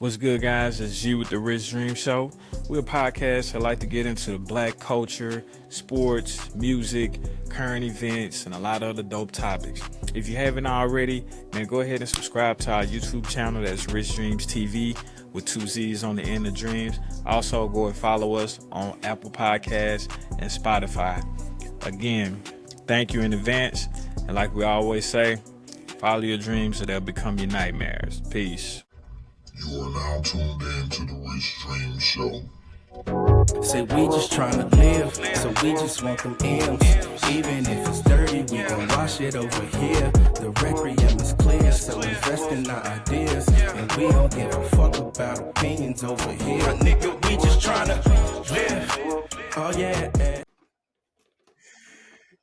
What's good, guys? It's G with the Rich Dream Show. We're a podcast that like to get into black culture, sports, music, current events, and a lot of other dope topics. If you haven't already, then go ahead and subscribe to our YouTube channel. That's Rich Dreams TV with 2 Z's on the end of dreams. Also, go and follow us on Apple Podcasts and Spotify. Again, thank you in advance. And like we always say, follow your dreams or they'll become your nightmares. Peace. You are now tuned in to the Rich Dream Show. Say we just tryna live, so we just want them M's. Even if it's dirty, we gon' wash it over here. The requiem is clear, so invest in our ideas. And we don't give a fuck about opinions over here. Nigga, we just tryna live. Oh yeah.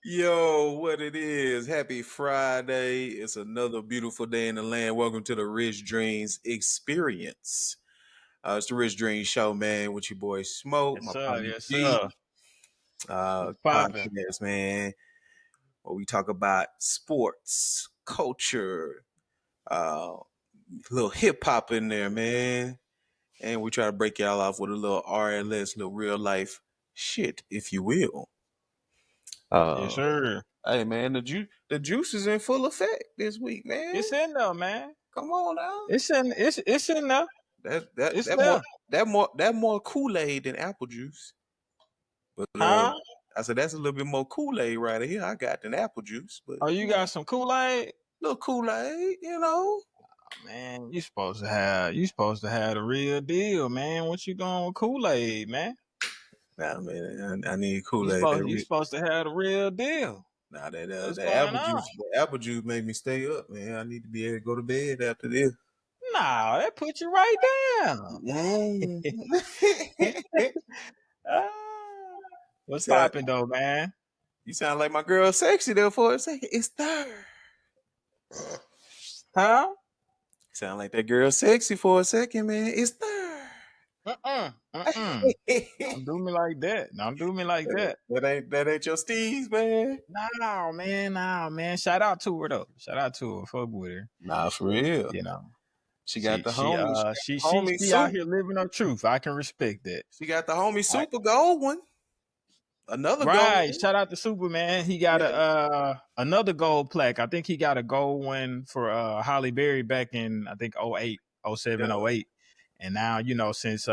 Yo, what it is? Happy Friday. It's another beautiful day in the land. Welcome to the Rich Dreams Experience. It's the Rich Dreams Show, man, with your boy Smoke. Yes, sir. Yes, sir. Podcast, man, where we talk about sports, culture, little hip hop in there, man. And we try to break y'all off with a little RLS, little real life shit, if you will. Yes, sir. Hey, man, the juice is in full effect this week, man. It's in there, man. Come on now. It's in there. That more Kool-Aid than apple juice. But I said that's a little bit more Kool-Aid right here. I got than apple juice. But you got some Kool-Aid? Little Kool-Aid, you know. Oh, man, you supposed to have the real deal, man. What you going with Kool-Aid, man? Nah, man, I need Kool-Aid. You supposed to have the real deal. Nah, that apple juice made me stay up, man. I need to be able to go to bed after this. Nah, that put you right down. What's poppin' though, man? You sound like my girl Sexy there for a second. It's there. Huh? Sound like that girl Sexy for a second, man. It's there. Don't do me like that. Don't do me like that. That ain't your steez, man. No, man. Shout out to her though. Shout out to her. Fuck with her. Nah, for real. You know. She got the homie. She out here living her truth. I can respect that. She got the homie Super Gold one. Another right. gold. Shout out to Superman. He got another gold plaque. I think he got a gold one for Holly Berry back in I think 08, 07, 08. And now, you know, since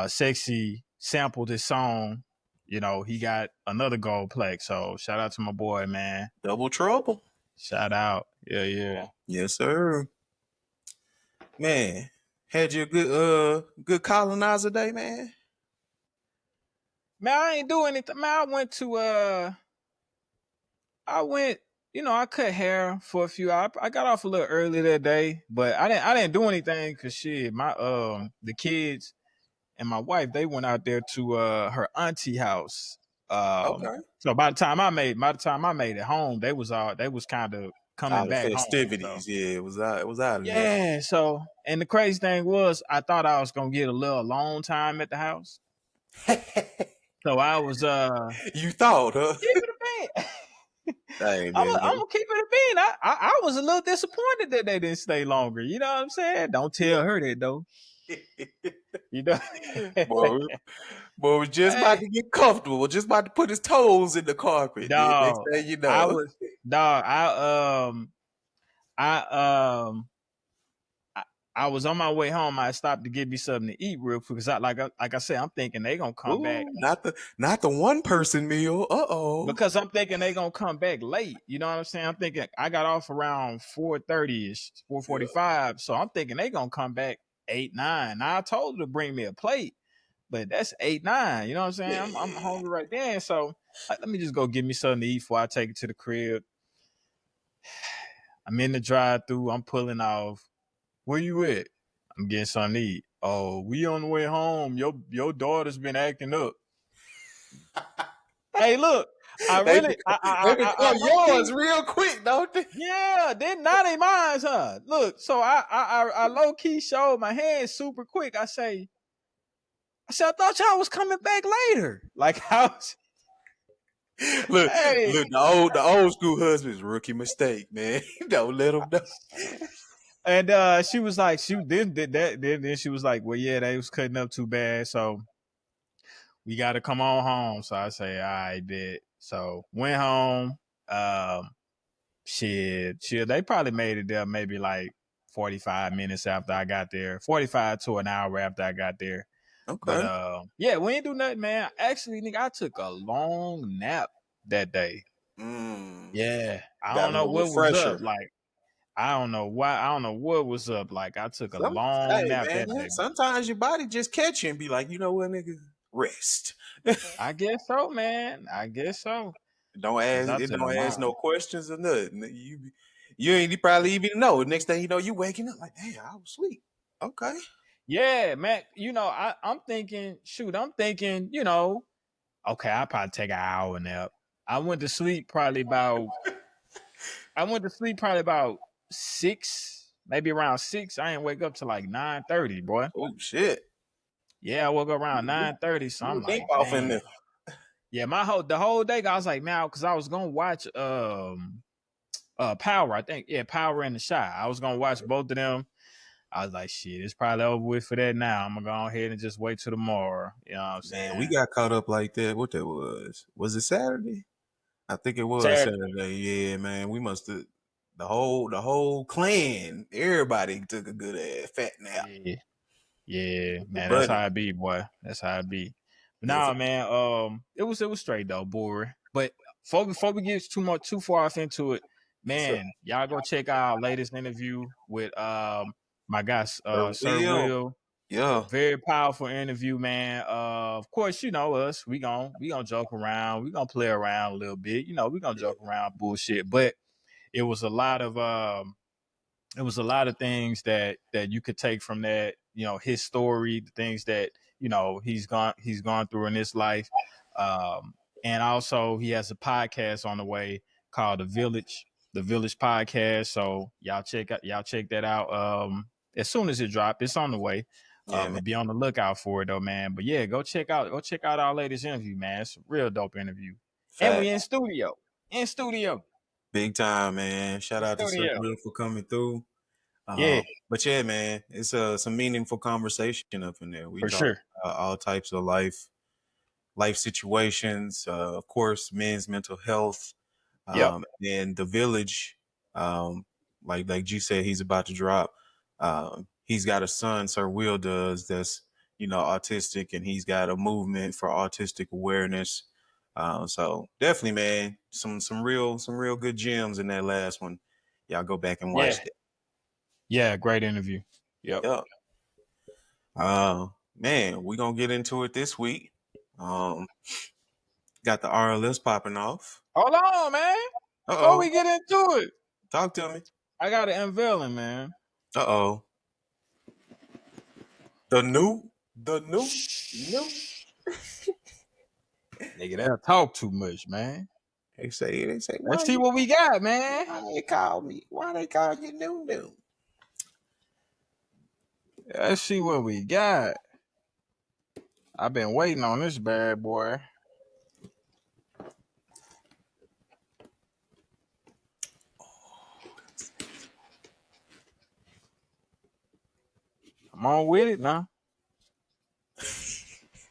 Sexy sampled his song, you know, he got another gold plaque. So shout out to my boy, man. Double trouble. Shout out. Yeah. Yes, sir. Man, had you a good colonizer day, man? Man, I ain't doing anything. Man, I cut hair for a few hours. I got off a little early that day, but I didn't do anything because shit, my the kids and my wife, they went out there to her auntie house. Okay. So by the time I made it home, they was kind of coming back festivities. Home, so. Yeah, it was out of there. Yeah, so and the crazy thing was I thought I was gonna get a little alone time at the house. So I was you thought, huh? Keep it a bean. I'm gonna keep it a bean. I was a little disappointed that they didn't stay longer. You know what I'm saying? Don't tell her that though. You know, boy was just about to get comfortable. Was just about to put his toes in the carpet. Dog, next thing you know, I was on my way home. I stopped to get me something to eat real quick because like I said, I'm thinking they gonna come back. Not the one person meal. Because I'm thinking they gonna come back late. You know what I'm saying? I'm thinking I got off around 4:30ish, 4:45. So I'm thinking they gonna come back 8, 9. Now I told her to bring me a plate, but that's 8, 9. You know what I'm saying? Yeah. I'm hungry right then. So let me just go get me something to eat before I take it to the crib. I'm in the drive-thru. I'm pulling off. Where you at? I'm getting something to eat. Oh, we on the way home. Your daughter's been acting up. Hey, look. They become yours real quick, don't they? Yeah, now they mine, huh? Look, so I low key showed my hands super quick. I say, I thought y'all was coming back later. Like I was. Look, the old school husband's rookie mistake, man. Don't let him know. And she was like, she then did that. Then she was like, well, yeah, they was cutting up too bad, so we got to come on home. So I say, all right, bet. So went home. Um, shit. They probably made it there maybe like 45 minutes after I got there, 45 to an hour after I got there. But Okay. yeah, we ain't do nothing, man. Actually, nigga, I took a long nap that day. Mm. Yeah, I Got don't a know little what was refresher. up. Like, I don't know why. I don't know what was up. Like, I took a Some, long hey nap man, that day. sometimes your body just catch you and be like, you know what, nigga, rest. I guess so, man. I guess so. Don't Cause ask I it. took a Don't ask no long. questions or nothing. You ain't probably even know. Next thing you know, you waking up like, damn, I was asleep. Okay. Yeah, man. I'm thinking. Shoot, I'm thinking. Okay, I'll probably take an hour nap. I went to sleep probably about. I went to sleep probably about 6, maybe around 6. I didn't wake up till like 9:30, boy. Oh shit. Yeah, I woke up around You 9:30. So you I'm deep like, off in damn. there. Yeah, the whole day I was like, man, because I was gonna watch Power. I think Power and the Shy. I was gonna watch both of them. I was like, shit, it's probably over with for that now. I'm gonna go ahead and just wait till tomorrow. You know what I'm Man, we saying? got caught up like that. What that was? Was it Saturday? I think it was Saturday. Saturday. Yeah, man. We must have the whole clan. Everybody took a good ass fat nap. Yeah. Yeah, Your man, that's how buddy. I be, boy. That's how I be. But Yeah, nah, man, it was straight though, boring. But before we get too far off into it, what's up? man, y'all go check out our latest interview with my guy Sir Sir Will. Will. Yeah. Very powerful interview, man. Of course, you know us. We gonna joke around. We gonna play around a little bit. We gonna joke around bullshit. But it was a lot of things that you could take from that, his story, the things that he's gone through in his life. And also he has a podcast on the way called the Village Podcast. So y'all check that out. As soon as it dropped, it's on the way. Yeah, man. But be on the lookout for it though, man. But yeah, go check out our latest interview, man. It's a real dope interview. And Fat. we in studio. In studio. Big time, man. Shout In out to Sir studio. Will for coming through. Yeah, But yeah, man, it's some meaningful conversation up in there. We for talk sure. all types of life situations, of course, men's mental health, Yep. and the village. Um, like G said, he's about to drop. He's got a son, Sir Will does, that's autistic, and he's got a movement for autistic awareness. So definitely, man, some real good gems in that last one. Y'all go back and Yeah. watch that. Yeah, great interview. Yep. Yeah. Man, we gonna get into it this week. Um, got the RLS popping off. Hold on, man. Uh Before oh. we get into it, Talk to me. I got an unveiling, man. Uh oh. The new. Shh. Nigga, that talk too much, man. They say, Let's see what we got, man. why they call me? Why they call you new? Let's see what we got. I've been waiting on this bad boy. Come on with it now.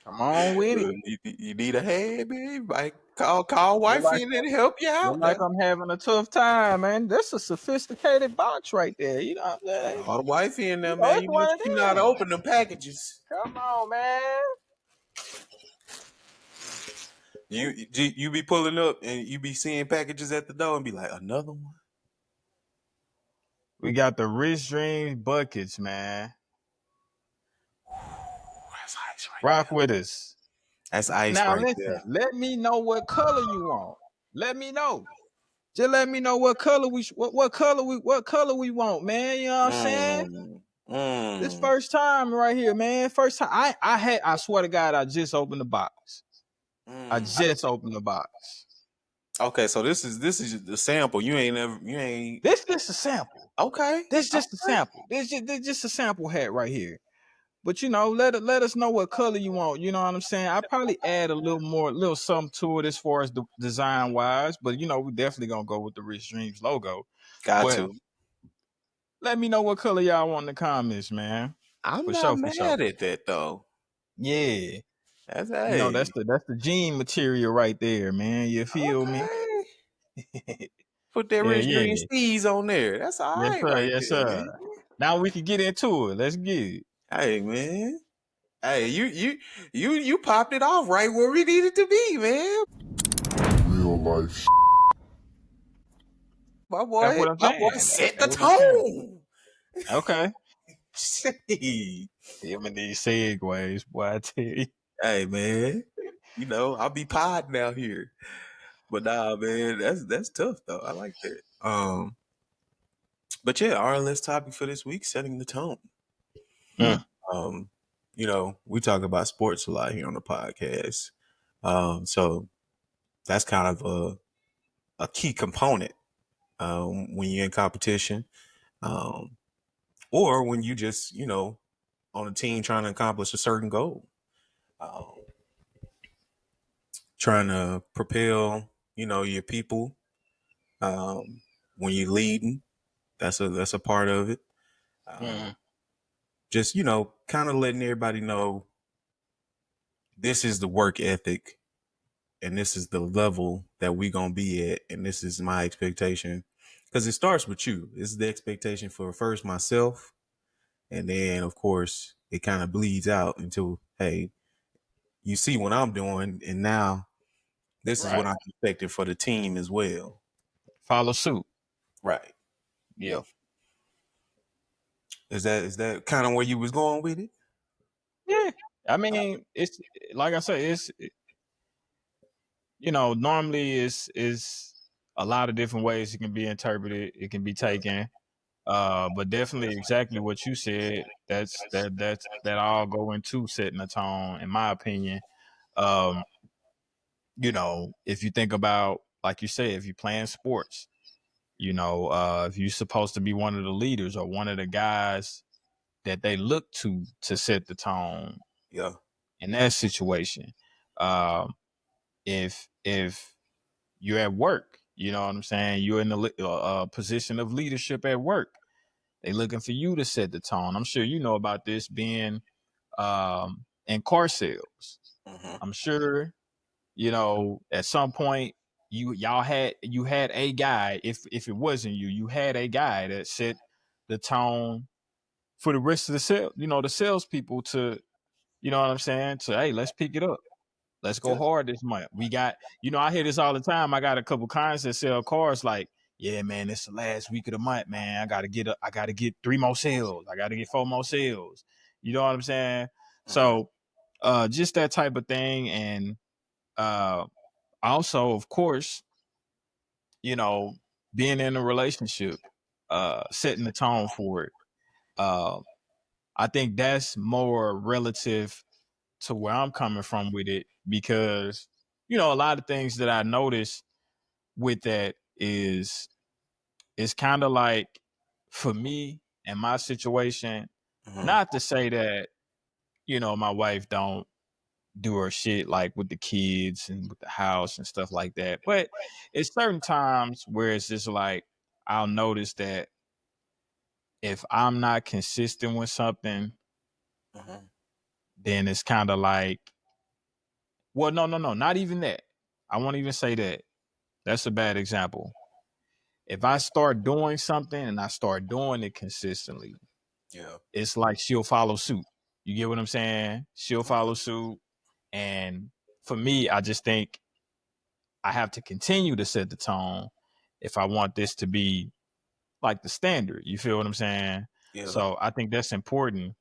Come on with it. You need a hand, man. Like call Look like wifey and then help you look out like there. I'm having a tough time, man. That's a sophisticated box right there. You know what I'm saying? Call the wifey in there, You know, man. it's one of You know how to them. open them packages. Come on, man. You be pulling up and you be seeing packages at the door and be like, another one. We got the Rich Dream buckets, man. That's ice right Rock there. with us. That's ice Now right listen, there. let me know what color you want. Let me know. Just let me know what color we want, man. You know what I'm saying? Mm, This mm, first time right here, man. First time. I swear to God, I just opened the box. I mm. just opened the box. Okay, so this is the sample. You ain't This just a sample. okay. This just a Okay. sample. This just a sample hat right here. But let us know what color you want. You know what I'm saying? I probably add a little something to it as far as the design wise. But we definitely gonna go with the Rich Dreams logo. Got But to. let me know what color y'all want in the comments, man. I'm For not sure, for sure. mad at that though. Yeah. That's You know, hey. that's the gene material right there, man. You feel me? Okay. Put that Yeah, Rich Dream yeah. Steez on there. That's all Yes, right sir. right Yes, there, man. sir. Now we can get into it. Let's get it. Hey man. Hey, you popped it off right where we needed to be, man. Real life That's what I'm My boy saying. set the That's what I'm saying. tone. Okay. Shit. Him and these segues, boy, I tell you. Hey man. You know, I'll be podding out here. But nah, man, that's tough though. I like that. But yeah, our last topic for this week, setting the tone. Mm, Um, you know, we talk about sports a lot here on the podcast. So that's kind of a key component when you're in competition, um, or when you just, you know, on a team trying to accomplish a certain goal, um, trying to propel, you know, your people. Um, when you're leading, that's a part of it. mm, Just you know, kind of letting everybody know this is the work ethic and this is the level that we gonna be at, and this is my expectation. Because it starts with you. This is the expectation for first myself, and then of course it kind of bleeds out into hey, you see what I'm doing, and now this is what right. I'm expecting for the team as well. Follow suit. Right. Yeah. Is that kind of where you was going with it? Yeah. I mean, it's like I said, it's normally is a lot of different ways it can be interpreted, it can be taken. But definitely exactly what you said, that all go into setting a tone, in my opinion. Um, if you think about, like you said, if you're playing sports, if you're supposed to be one of the leaders or one of the guys that they look to set the tone Yeah. in that situation. Um, if you're at work, you know what I'm saying, you're in the position of leadership at work. They looking for you to set the tone. I'm sure you know about this being in car sales. Mm-hmm. I'm sure at some point you had a guy. If it wasn't you, you had a guy that set the tone for the rest of the sale. The salespeople to, you know what I'm saying. To, hey, let's pick it up. Let's go Yeah. hard this month. We got, I hear this all the time. I got a couple clients that sell cars. Like, yeah, man, it's the last week of the month, man. I gotta get 3 more sales. I gotta get 4 more sales. You know what I'm saying? Mm-hmm. So, just that type of thing, and uh, also, of course, you know, being in a relationship, setting the tone for it. Uh, I think that's more relative to where I'm coming from with it, because a lot of things that I notice with that is it's kind of like, for me and my situation, Mm-hmm. not to say that my wife don't do her shit, like with the kids and with the house and stuff like that, but it's certain times where it's just like, I'll notice that if I'm not consistent with something, Mm-hmm. then it's kind of like, well, no, no, no, not even that. I won't even say that. That's a bad example. If I start doing something and I start doing it consistently, Yeah. it's like she'll follow suit. You get what I'm saying? She'll Mm-hmm. follow suit. And for me, I just think I have to continue to set the tone if I want this to be like the standard. You feel what I'm saying? Yeah. So I think that's important,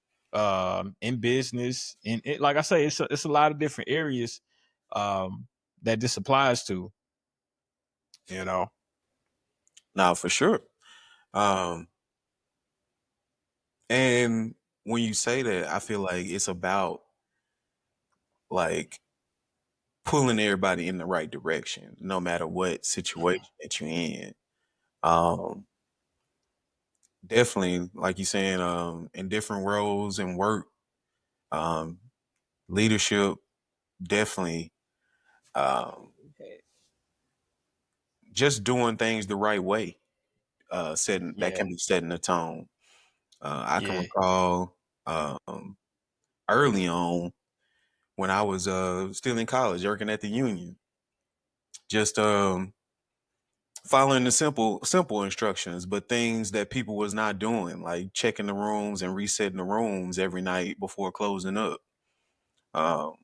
in business. And like I say, it's a lot of different areas that this applies to, you know? Now for sure. Um, and when you say that, I feel like it's about like pulling everybody in the right direction, no matter what situation that you're in. Um, Definitely, like you saying, in different roles and work, um, leadership, definitely, um, just doing things the right way. setting that Yeah, can be setting the tone. I can yeah, recall early on when I was still in college, working at the union, just following the simple instructions, but things that people was not doing, like checking the rooms and resetting the rooms every night before closing up. Um,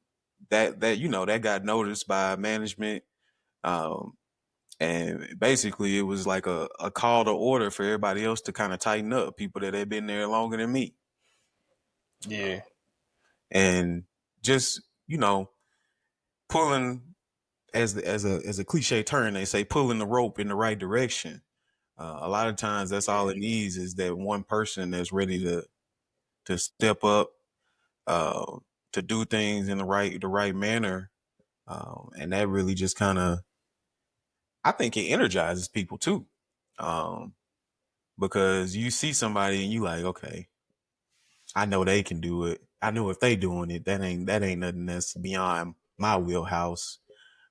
that that got noticed by management. Um, and basically it was like a call to order for everybody else to kind of tighten up, people that had been there longer than me. yeah, And just, pulling, as a cliche term, they say pulling the rope in the right direction. A lot of times that's all yeah, it needs is that one person that's ready to step up, uh, to do things in the right manner. And that really just kind of, I think it energizes people too. Um, because you see somebody and you like, okay, I know they can do it. I know if they doing it, that ain't nothing that's beyond my wheelhouse.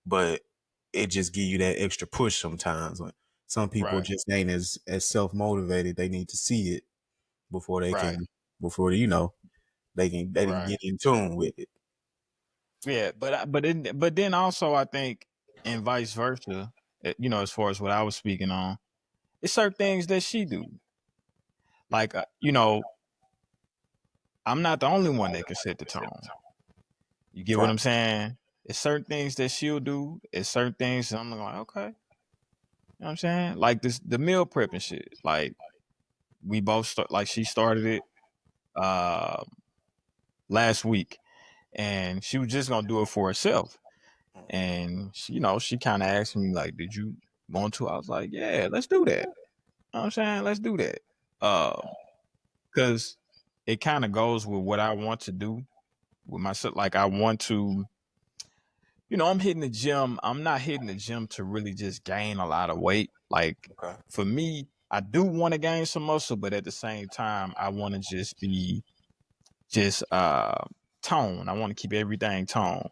But it just give you that extra push sometimes. Like some people right, just ain't as self motivated. They need to see it before they right, can before they can right. get in tune with it. Yeah, but then also I think, and vice versa, as far as what I was speaking on, it's certain things that she do. Like, I'm not the only one that can set the tone. You get what Right. I'm saying? It's certain things that she'll do. It's certain things that I'm like, okay. You know what I'm saying? Like the meal prep and shit. Like we both like she started it uh last week, and she was just gonna do it for herself. And she, she kind of asked me like, "Did you want to?" I was like, "Yeah, let's do that." You know what I'm saying? Let's do that. Because it kind of goes with what I want to do with myself. Like I want to, I'm hitting the gym. I'm not hitting the gym to really just gain a lot of weight. Like Okay. for me, I do want to gain some muscle, but at the same time, I want to just be just tone. I want to keep everything tone.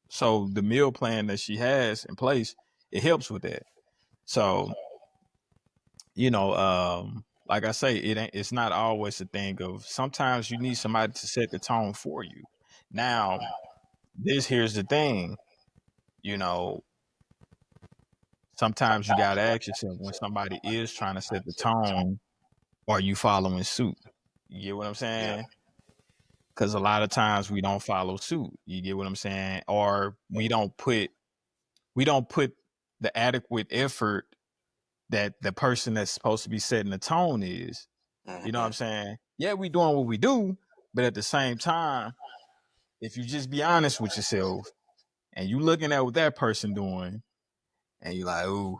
So the meal plan that she has in place, it helps with that. So, like I say, it's not always a thing of, sometimes you need somebody to set the tone for you. Now, here's the thing, you know, sometimes you gotta ask yourself, when somebody is trying to set the tone, are you following suit? You get what I'm Yeah. saying? Because a lot of times we don't follow suit. You get what I'm saying? Or we don't put the adequate effort that the person that's supposed to be setting the tone is. You know what Hmm. I'm saying? Yeah, we doing what we do, but at the same time, if you just be honest with yourself and you looking at what that person doing, and you like, ooh,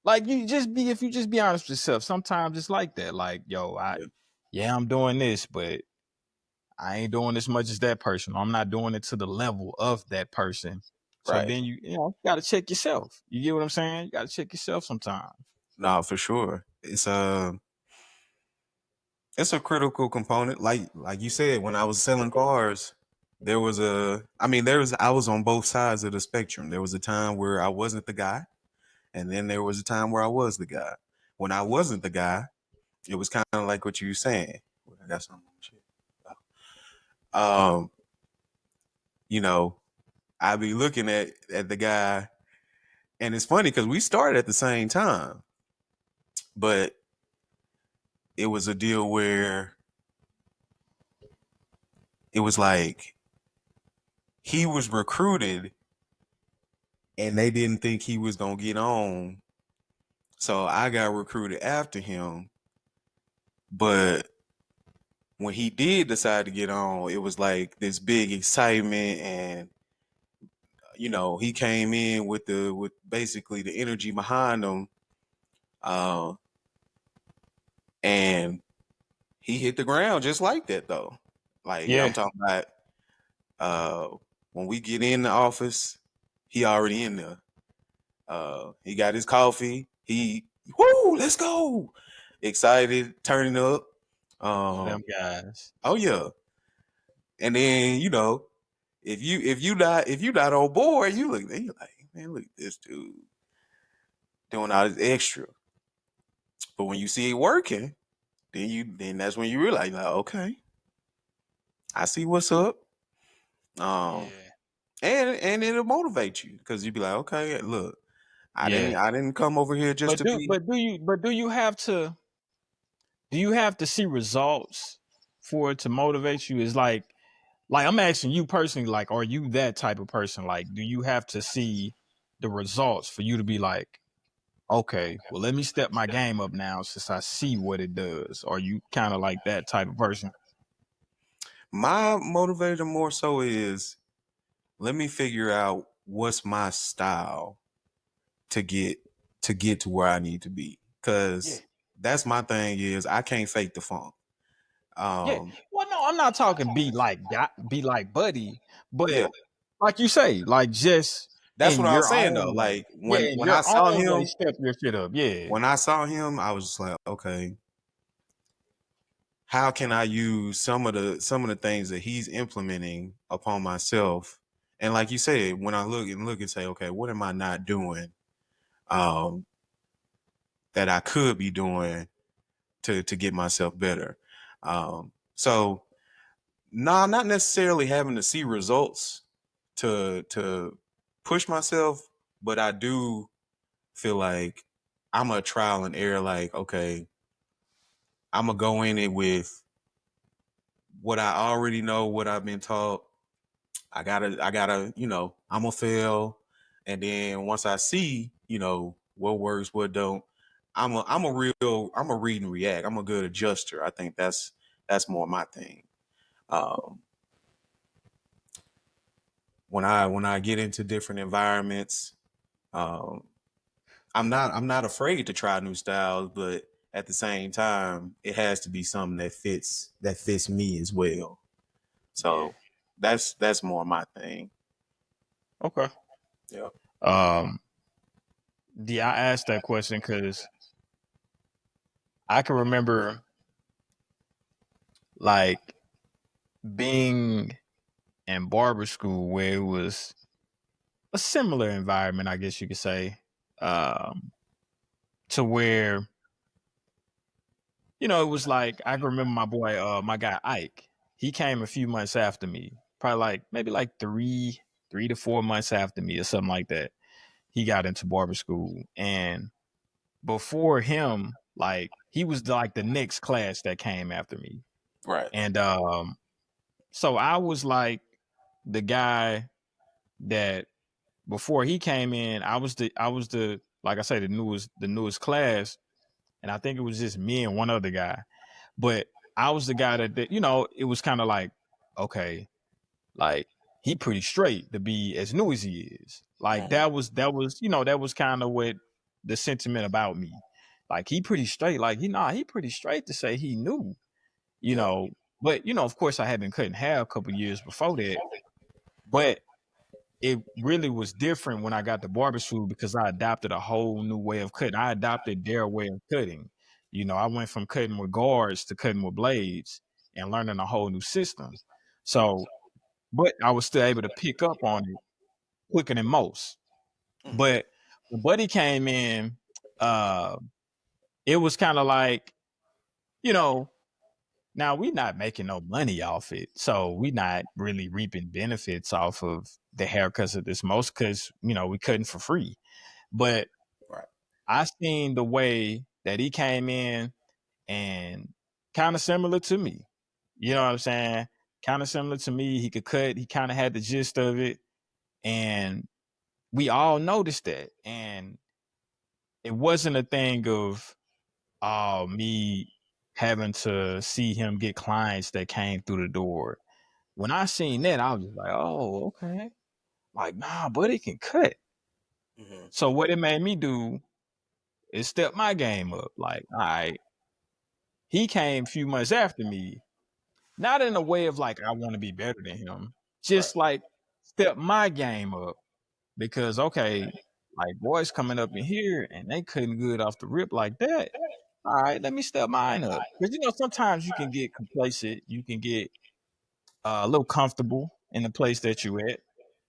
like if you just be honest with yourself, sometimes it's like that. Like, yo, Yeah. yeah, I'm doing this, but I ain't doing as much as that person. I'm not doing it to the level of that person. So Right. then you gotta check yourself. You get what I'm saying? You gotta check yourself sometimes. No, for sure. It's a critical component. Like you said, when I was selling cars, I was on both sides of the spectrum. There was a time where I wasn't the guy, and then there was a time where I was the guy. When I wasn't the guy, it was kind of like what you were saying. I got some shit. Um, you know, I'd be looking at the guy, and it's funny because we started at the same time, but it was a deal where it was like he was recruited and they didn't think he was gonna get on. So I got recruited after him. But when he did decide to get on, it was like this big excitement, and he came in with basically the energy behind him. Uh, and he hit the ground just like that though. Like I'm Yeah, talking about uh when we get in the office, he already in there. He got his coffee. Let's go. Excited, turning up. one of them Um, guys. oh yeah. And then, if you not on board, you like, man, look at this dude doing all this extra. But when you see it working, then that's when you realize, like, okay, I see what's up. Um, Yeah. and it'll motivate you because you'll be like, okay, look, Yeah. I didn't come over here just But to do be. but do you but do you have to see results for it to motivate you? Is like I'm asking you personally, like, are you that type of person? Like, do you have to see the results for you to be like, okay, well, let me step my game up now since I see what it does? Are you kind of like that type of person? My motivator more so is let me figure out what's my style to get to where I need to be. Yeah. Cause that's my thing is I can't fake the funk. Yeah. Um Well, no, I'm not talking be like buddy, yeah, but like you say, like just that's in what I was your saying though. own way. Like Yeah, in your own way, step your shit up. Yeah. when I saw him, I was just like, okay, how can I use some of the things that he's implementing upon myself? And like you said, when I look and say, okay, what am I not doing um that I could be doing to get myself better? So no, not necessarily having to see results to push myself, but I do feel like I'm a trial and error. Like, okay, I'm gonna go in it with what I already know, what I've been taught. I'm gonna fail, and then once I see, what works, what don't, I'm a read and react. I'm a good adjuster. I think that's more my thing. Um, when I get into different environments, um, I'm not afraid to try new styles, but at the same time, it has to be something that fits me as well. Yeah. So that's more my thing. Okay. Yeah. Um, yeah, I asked that question because I can remember like being in barber school where it was a similar environment, I guess you could say, um, to where it was like I can remember my boy, my guy Ike. He came a few months after me, probably like maybe like 3 to 4 months after me or something like that. He got into barber school, and before him, like he was like the next class that came after me, Right. and so I was like the guy that before he came in, I was the like I say the newest class, and I think it was just me and one other guy. But I was the guy that it was kind of like, okay, like he pretty straight to be as new as he is. Like Mhm. that was kind of what the sentiment about me. Like he pretty straight. Like he pretty straight to say he knew, you Yeah. know. But of course, I had been cutting hair a couple years before that. But it really was different when I got to barber school because I adopted a whole new way of cutting. I adopted their way of cutting. I went from cutting with guards to cutting with blades and learning a whole new system. So, but I was still able to pick up on it quicker than most. Mhm. But when Buddy came in, uh, it was kind of like, you know, now we're not making no money off it. So we're not really reaping benefits off of the haircuts of this most because, we cutting for free. But Right. I seen the way that he came in and kind of similar to me. You know what I'm saying? Kind of similar to me. He could cut, he kind of had the gist of it. And we all noticed that. And it wasn't a thing of me having to see him get clients that came through the door. When I seen that, I was just like, oh, okay. Like, nah, but it can cut. Mhm. So what it made me do is step my game up. Like, all right, he came a few months after me, not in a way of like I want to be better than him, Right. just like step my game up because okay, like boys coming up in here and they cutting good off the rip like that. All right, let me step mine up because sometimes you can get complacent, you can get a little comfortable in the place that you at,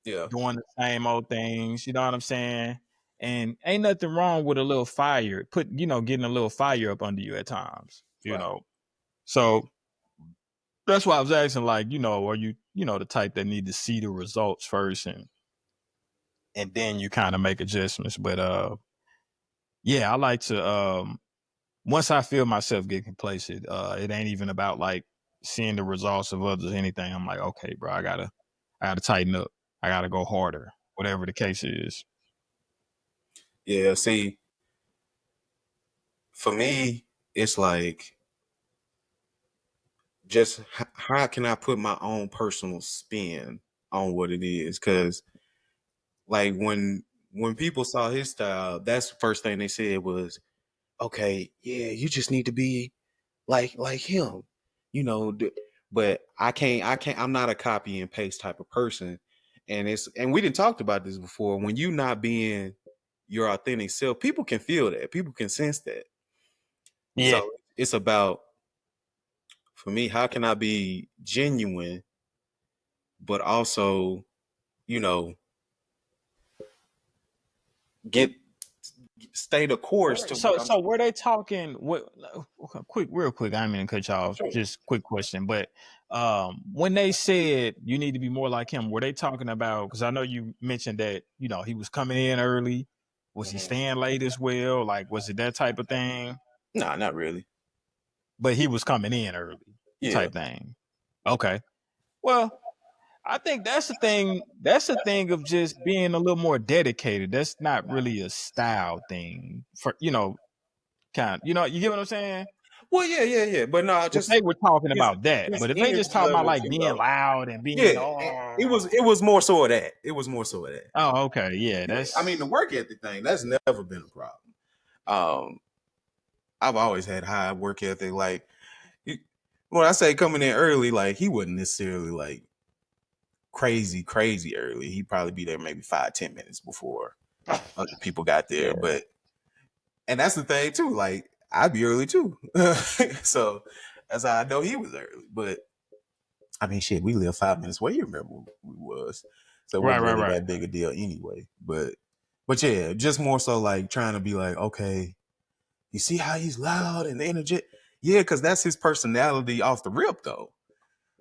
Yeah. doing the same old things. You know what I'm saying? And ain't nothing wrong with a little fire, getting a little fire up under you at times, Right. So that's why I was asking, like, are you, the type that need to see the results first and then you kind of make adjustments. But yeah, I like to once I feel myself get complacent, it ain't even about like seeing the results of others or anything. I'm like, okay, bro, I gotta tighten up. I gotta go harder, whatever the case is. Yeah, see, for me, it's like just how can I put my own personal spin on what it is? Because like when people saw his style, that's the first thing they said was, okay, yeah, you just need to be like him, you know. But I can't. I'm not a copy and paste type of person, and we didn't talked about this before. When you not being your authentic self, people can feel that. People can sense that. Yeah. So it's about, for me, how can I be genuine, but also, you know, get stay the course to So what I'm. so were they talking? What? Okay, real quick. I didn't mean to cut y'all off. Sure. Just quick question. But when they said you need to be more like him, were they talking about? Because I know you mentioned that he was coming in early. Was he Mhm. staying late as well? Like, was it that type of thing? Nah, not really. But he was coming in early, Yeah. type thing. Okay. Well, I think that's the thing. That's the thing of just being a little more dedicated. That's not really a style thing for kind. You get what I'm saying? Well, yeah. But no, If just they were talking his about that, his but if they just energy talking about level like too, being though. loud and being Yeah, it was more so of that. It was more so of that. oh, okay, yeah, Yeah, I mean the that's work ethic thing, that's never been a problem. Um, I've always had high work ethic. Like when I say coming in early, like he wasn't necessarily like crazy early. He'd probably be there maybe 5-10 minutes before other people got there. yeah, But and that's the thing too. Like I'd be early too, so that's how I know he was early. But I mean, shit, we live 5 minutes away. You remember who we was, so it right, wasn't right, really right, that big a deal anyway. But yeah, just more so like trying to be like, okay, you see how he's loud and energetic? Yeah, because that's his personality off the rip, though.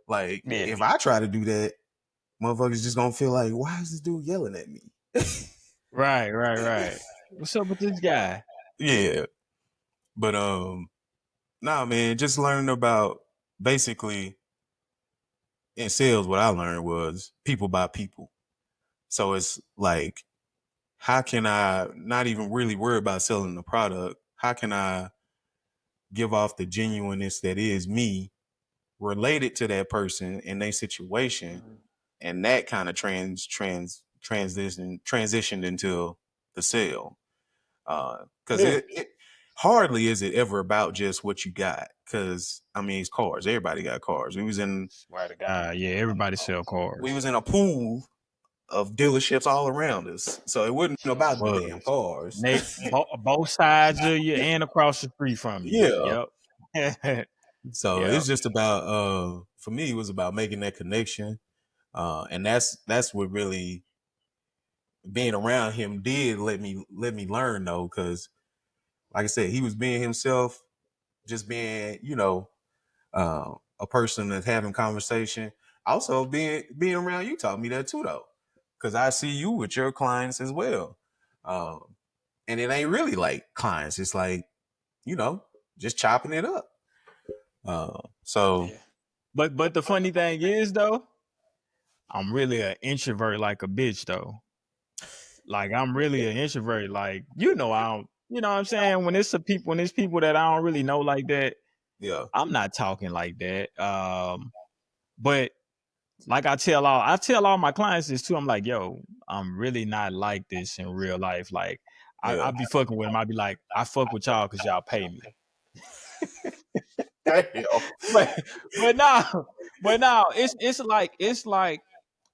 Like yeah, if I try to do that, motherfuckers just gonna feel like, why is this dude yelling at me? right, right, right. What's up with this guy? Yeah, but nah, man, just learning about basically in sales. What I learned was people by people. So it's like, how can I not even really worry about selling the product? How can I give off the genuineness that is me related to that person and their situation, and that kind of transitioned into the sale. Because Yeah. it hardly is it ever about just what you got. Because I mean, it's cars. Everybody got cars. Swear to God, yeah, everybody sell We cars. was in a pool of dealerships all around us, so it wasn't about the damn Was cars. both sides of you and across the street from you. Yeah. Yep. So Yep. it's just about for me, it was about making that connection. And that's what really being around him did let me learn though, because like I said, he was being himself, just being, a person that's having conversation. Also being around you taught me that too though. Cause I see you with your clients as well. And it ain't really like clients, it's like, you know, just chopping it up. So Yeah. But the funny thing is though, I'm really an introvert like a bitch though. Like I'm really an introvert. Like, I don't what I'm saying? When it's people that I don't really know like that, yeah, I'm not talking like that. But like I tell all my clients this too. I'm like, yo, I'm really not like this in real life. Like yeah. I be fucking with them. I be like, I fuck with y'all because y'all pay me. Damn. but but now,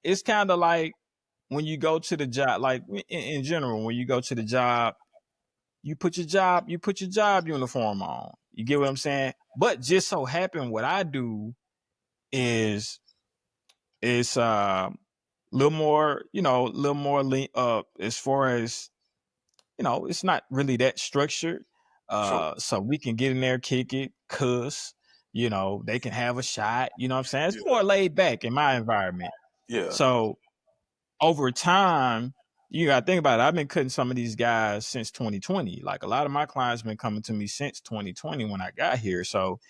it's kind of like when you go to the job, like in general, when you go to the job, you put your job uniform on. You get what I'm saying? But just so happen what I do is it's a little more, as far as it's not really that structured. Sure. So we can get in there, kick it, cuss. They can have a shot. You know what I'm saying? It's Yeah. more laid back in my environment. Yeah. So over time, you got to think about it. I've been cutting some of these guys since 2020. Like a lot of my clients been coming to me since 2020 when I got here. So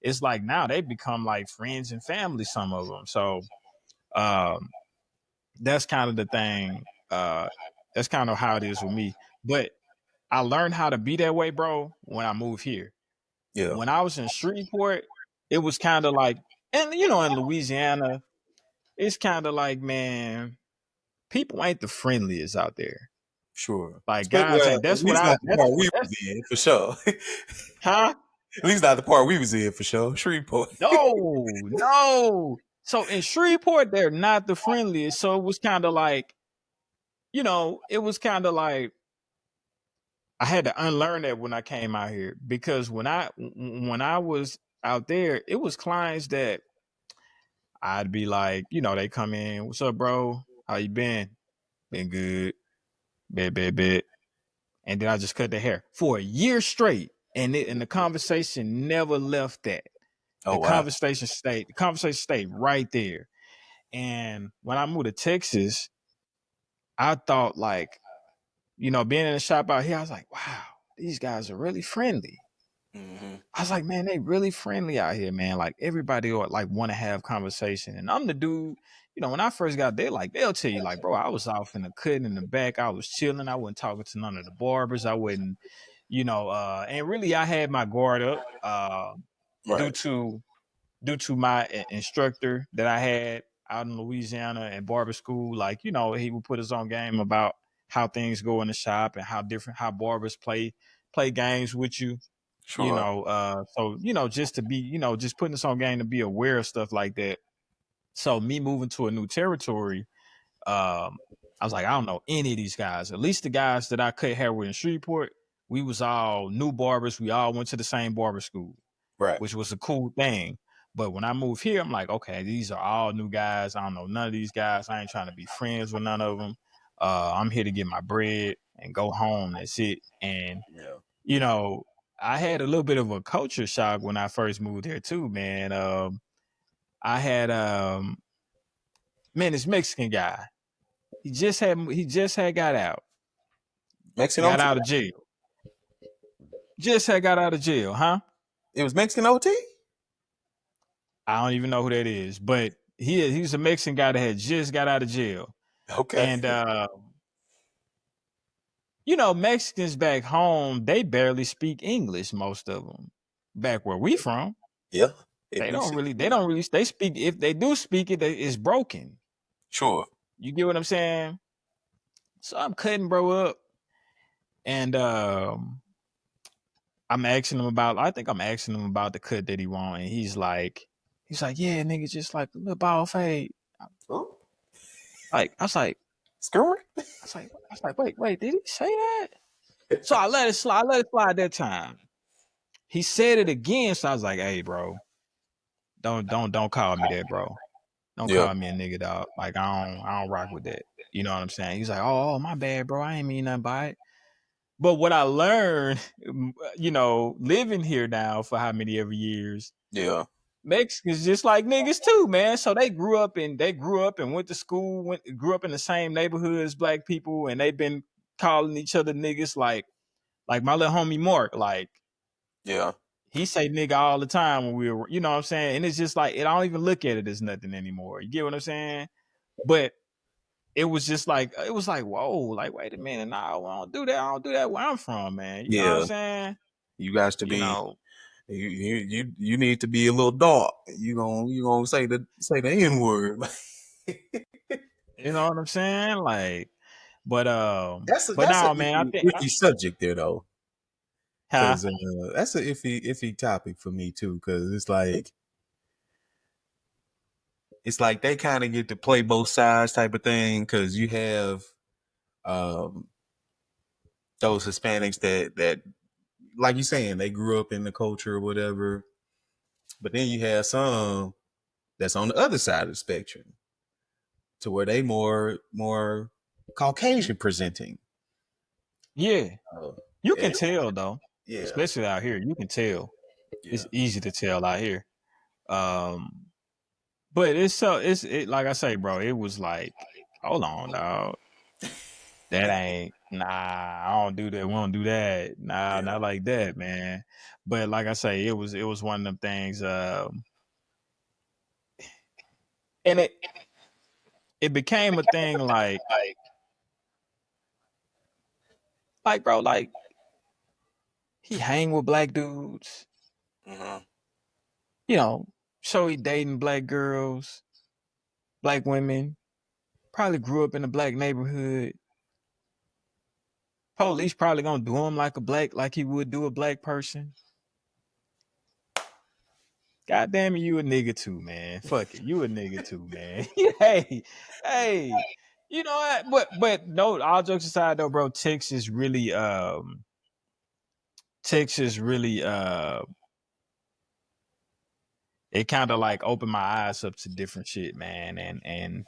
it's like now they become like friends and family, some of them. So um, that's kind of the thing. That's kind of how it is with me. But I learned how to be that way, bro, when I moved here. Yeah. When I was in Shreveport, it was kind of like, and in Louisiana, it's kind of like, man, people ain't the friendliest out there. Sure. Like But, guys well, ain't. at least not the part we That's was in for sure. huh? At least not the part we was in for sure. Shreveport. No, no. So in Shreveport, they're not the friendliest. So it was kind of like, it was kind of like I had to unlearn that when I came out here because when I was out there, it was clients that I'd be like, they come in, what's up, bro? How you been? Been good. Bit. And then I just cut their hair for a year straight. And the conversation never left that. Oh The wow. conversation stayed right there. And when I moved to Texas, I thought like, being in the shop out here, I was like, wow, these guys are really friendly. Mm-hmm. I was like, man, they really friendly out here, man. Like everybody would like want to have conversation. And I'm the dude, when I first got there, like they'll tell you, like, bro, I was off in the cut in the back. I was chilling. I wasn't talking to none of the barbers. I wasn't, and really I had my guard up due Right. to my instructor that I had out in Louisiana and barber school. Like, he would put his own game about how things go in the shop and how barbers play games with you Sure. so just to be just putting this on game to be aware of stuff like that. So me moving to a new territory, I was like, I don't know any of these guys. At least the guys that I cut hair with in Shreveport, we was all new barbers. We all went to the same barber school, Right. which was a cool thing. But when I moved here, I'm like, okay, these are all new guys. I don't know none of these guys. I ain't trying to be friends with none of them. I'm here to get my bread and go home. That's it. And Yeah. you know, I had a little bit of a culture shock when I first moved here too, man. I had this Mexican guy. He just had got out. Mexican Got OT? out of jail. Just had got out of jail, huh? It was Mexican OT? I don't even know who that is, but he's a Mexican guy that had just got out of jail. Okay. And Mexicans back home, they barely speak English, most of them. Back where we from. Yeah. They speak, if they do speak it, it's broken. Sure. You get what I'm saying? So I'm cutting bro up and I think I'm asking him about the cut that he want. And he's like, yeah, nigga, just like a little ball fade. Oh. Like, I was like, Screw wait, did he say that? So I let it slide that time. He said it again. So I was like, hey, bro, don't call me that, bro. Don't Yeah. call me a nigga, dog. Like I don't rock with that. You know what I'm saying? He's like, oh, my bad, bro. I ain't mean nothing by it. But what I learned, living here now for how many ever years, Yeah. Mexicans just like niggas too, man. So they grew up and went to school, grew up in the same neighborhood as black people, and they've been calling each other niggas like my little homie Mark, like Yeah. he say nigga all the time when we were, you know what I'm saying? And it's just like, I don't even look at it as nothing anymore. You get what I'm saying? But it was like, whoa, like, wait a minute. Nah, I don't do that. I don't do that where I'm from, man. You know what I'm Yeah. saying? You guys to You be know, you need to be a little dark. You gonna say the N word. you know what I'm saying? Like, but but That's a now, man, I think, iffy subject there though, huh? because that's an iffy topic for me too. Because it's like they kind of get to play both sides type of thing. Because you have um, those Hispanics that like you saying they grew up in the culture or whatever, but then you have some that's on the other side of the spectrum to where they more Caucasian presenting. Yeah, Uh, you can and tell though, yeah, especially out here. You can tell. yeah, It's easy to tell out here. But it's like I say, bro. It was like, hold on, dog. That ain't nah. I don't do that. We don't do that. Nah, yeah. not like that, man. But like I say, it was one of them things. And it became a thing like bro, like he hang with black dudes, Mm-hmm. you know. So he dating black girls, black women. Probably grew up in a black neighborhood. Police probably gonna do him like he would do a black person. God damn it, you a nigga too, man. Fuck it, you a nigga too, man. hey, you know what? But no, all jokes aside though, bro, Texas really it kind of like opened my eyes up to different shit, man, and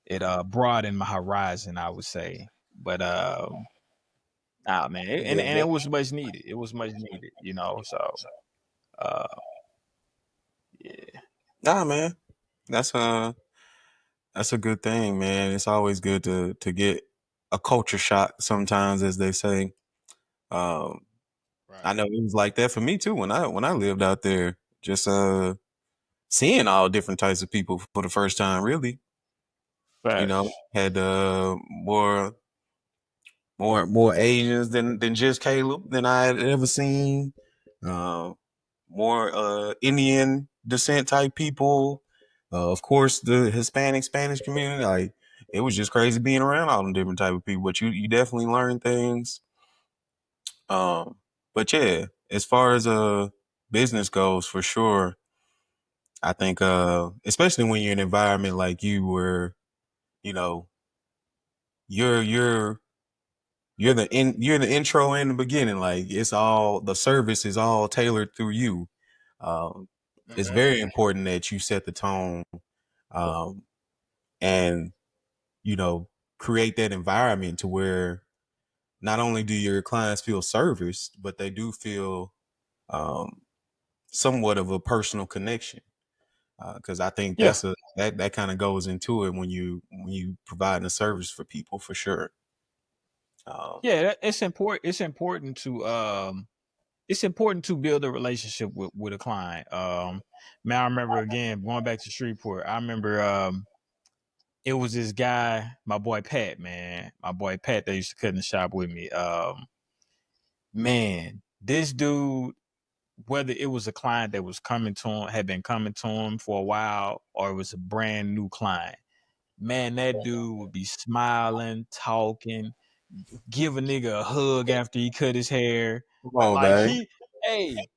it broadened my horizon, I would say. But nah, man, and it was much needed. It was much needed, you know. So uh yeah, Nah, man, that's that's a good thing, man. It's always good to get a culture shock sometimes, as they say. Um, I right. know it was like that for me too when I lived out there. Just seeing all different types of people for the first time, really. Facts. Had more Asians than just Caleb than I had ever seen. Uh, More Indian descent type people. Of course, the Hispanic Spanish community. Like it was just crazy being around all them different type of people. But you definitely learn things. Um, but yeah, as far as business goes, for sure, I think especially when you're in an environment like you where you know you're you're you're the intro and the beginning. Like it's all the service is all tailored through you. Um, it's Mm-hmm. very important that you set the tone um, and you know create that environment to where not only do your clients feel serviced, but they do feel um, somewhat of a personal connection. Because I think Yeah. that kind of goes into it when you providing a service for people for sure. Um, Yeah, it's important. It's important to build a relationship with a client. Man, I remember again going back to Shreveport. I remember it was this guy, my boy Pat, man, my boy Pat that used to cut in the shop with me. Man, this dude, whether it was a client that was coming to him, had been coming to him for a while, or it was a brand new client, man, that dude would be smiling, talking, give a nigga a hug after he cut his hair. Come on, Like man. hey,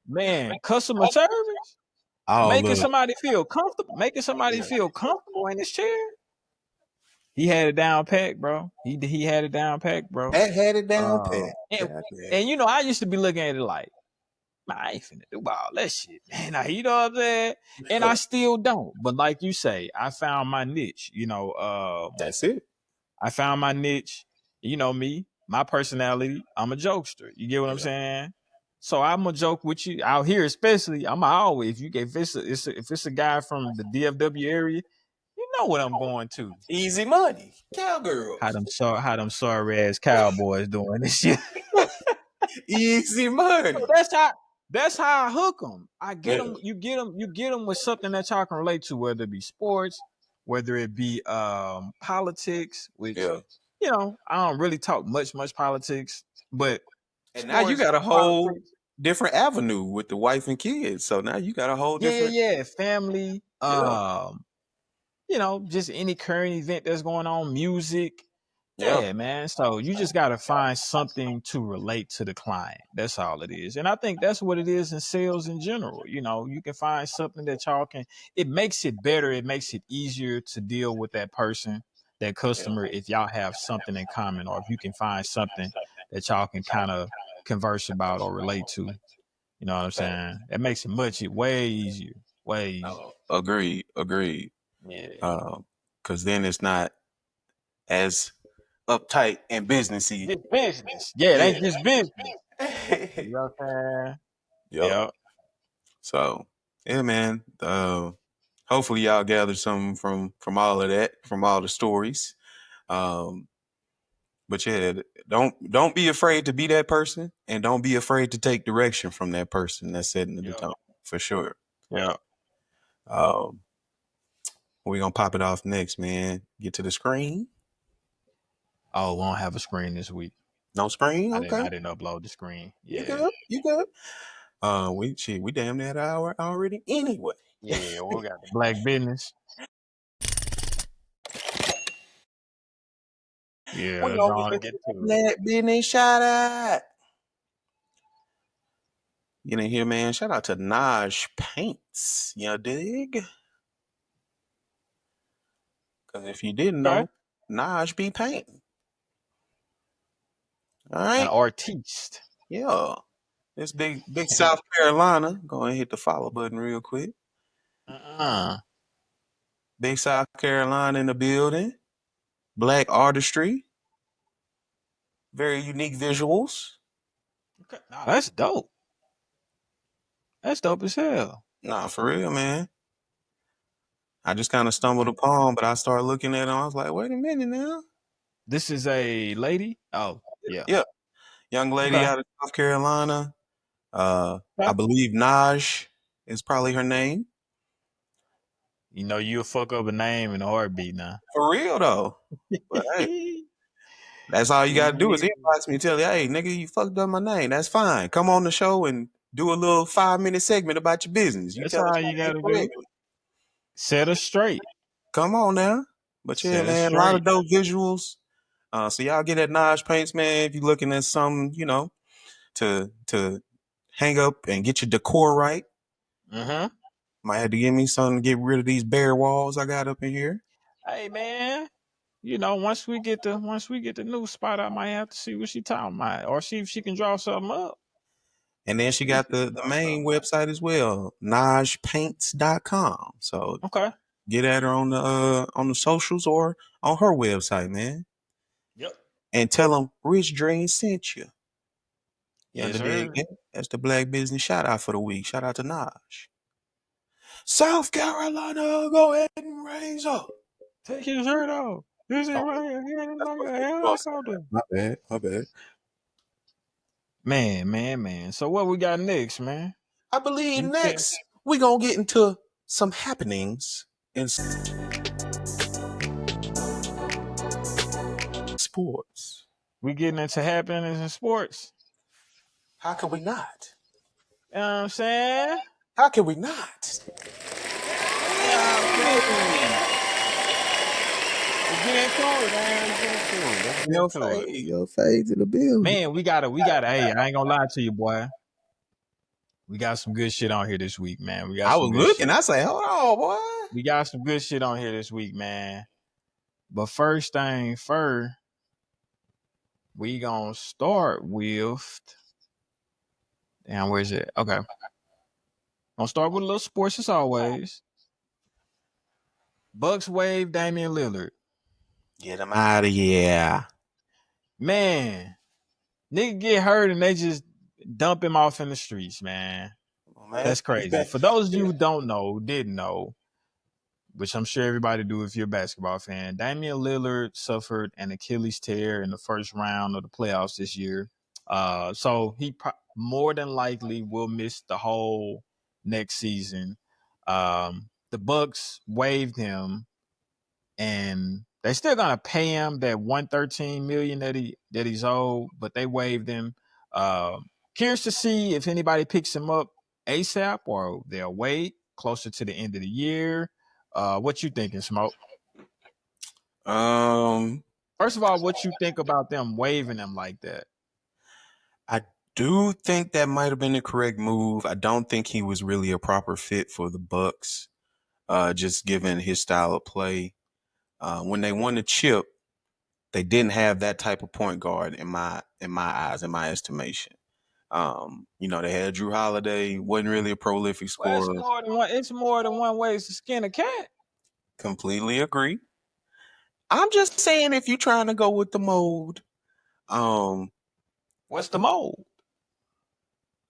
man, customer service, Oh look, making somebody feel comfortable in his chair. He had it down pack, bro. He had it down pack, bro. Pat had it down, Uh, Pat. and God damn. and I used to be looking at it like, man, I ain't finna do all that shit, man. Like, you know what I'm saying? And I still don't. But like you say, I found my niche. That's it. I found my niche. You know me, my personality. I'm a jokester. You get what I'm Yeah. saying? So I'm gonna joke with you out here, especially. I'm always if it's a guy from the DFW area, you know what I'm going to. Easy money, How cowgirls. them sorry ass cowboys doing this shit. Easy So money. that's how I hook them. I get Yeah, them. You get them with something that y'all can relate to, whether it be sports, whether it be politics, which yeah. I don't really talk much politics, but And now you sports, got a whole politics, different avenue with the wife and kids. So now you got a whole different. yeah, family, Yeah, just any current event that's going on, music. yeah, Yeah, man. So you just got to find something to relate to the client. That's all it is. And I think that's what it is in sales in general. You can find something that y'all can, it makes it better. It makes it easier to deal with that person, that yeah. customer, if y'all have something in common or if you can find something that y'all can kind of converse about or relate to. You know what I'm saying? It makes it way easier. Way easier. Agreed, agreed. Yeah. Because then it's not as uptight and businessy. It's business. Yeah, it Yeah. ain't just business. You know what I'm saying? Yup. Yeah. So yeah, man. Hopefully y'all gathered something from all of that, from all the stories. Um, but yeah, don't be afraid to be that person, and don't be afraid to take direction from that person that's setting the Yeah. tone for sure. Yeah. Um, we gonna pop it off next, man. Get to the screen. Oh, we don't have a screen this week. No screen. I didn't. Okay, I didn't upload the screen. you Yeah. good? You good? We damn near an hour already. Anyway, Yeah. We got the black business. Yeah. we Let's go gonna on get and into get the to it. black business shout out. You didn't hear, man? Shout out to Naj Paints. You dig? Because if you didn't Okay. know, Naj be painting. All An right. artiste. Yeah. This big South Carolina. Go ahead and hit the follow button real quick. Uh-uh. Big South Carolina in the building. Black artistry. Very unique visuals. Okay. Nah, that's dope. That's dope as hell. Nah, for real, man. I just kind of stumbled upon, but I started looking at them. I was like, wait a minute now. This is a lady. Oh, yeah. Yeah. Young lady Okay. out of South Carolina. I Okay. believe Naj is probably her name. You know you'll fuck up a name in a heartbeat now. For real though. But hey, that's all you gotta do is Yeah. inbox me and tell you, hey, nigga, you fucked up my name. That's fine. Come on the show and do a little 5-minute segment about your business. You That's tell us all how you to do it gotta do. correctly. Set her straight. Come on now. But yeah, Set her man, a lot of straight. dope visuals. So y'all get at Naj Paints, man. If you're looking at some, to hang up and get your decor right. Mm-hmm. Might have to give me something to get rid of these bare walls I got up in here. Hey man, you know, once we get the new spot, I might have to see what she talking about, or see if she can draw something up. And then she See if got she can the draw main something up. website as well, najpaints.com. So Okay. get at her on the socials or on her website, man. Yep. And tell them Rich Dream sent you. You Yes, understand? sir. Yeah, that's the black business shout out for the week. Shout out to Naj. South Carolina, go ahead and raise up. Take his shirt off. This is Oh, right here that's like what a they do outside. helicopter. My bad. My bad. Man. So what we got next, man? I believe You said next we gonna get into some happenings in sports. we getting into happenings in sports. How can we not? You know what I'm saying? How can we not? You know what I'm saying? Let's get into it, man. Let's get into it. Let's get into it. Your fade to the building. Man, we gotta, hey, I ain't gonna lie to you, boy. We got some good shit on here this week, man. We got I some was good looking. shit. I say, hold on, boy. We got some good shit on here this week, man. But first thing first, we gonna start with. Damn, where's it? Okay. Gonna start with a little sports as always. Bucks wave Damian Lillard. Get him out of here. Man, nigga get hurt and they just dump him off in the streets, man. Oh, man. That's crazy. For those of you who don't know, didn't know, which I'm sure everybody do if you're a basketball fan, Damian Lillard suffered an Achilles tear in the first round of the playoffs this year. So he more than likely will miss the whole next season. The Bucks waived him, and they're still gonna pay him that $113 million that he's owed, but they waived him. Curious to see if anybody picks him up ASAP or they'll wait closer to the end of the year. What you thinking, Smoke? Um, First of all, what you think about them waiving him like that? I do think that might have been the correct move. I don't think he was really a proper fit for the Bucks. Just given his style of play. When they won the chip, they didn't have that type of point guard in my eyes, in my estimation. They had Drew Holiday, wasn't really a prolific Well, it's scorer. more than one. It's more than one way to skin a cat. Completely agree. I'm just saying if you're trying to go with the mold, What's the mold?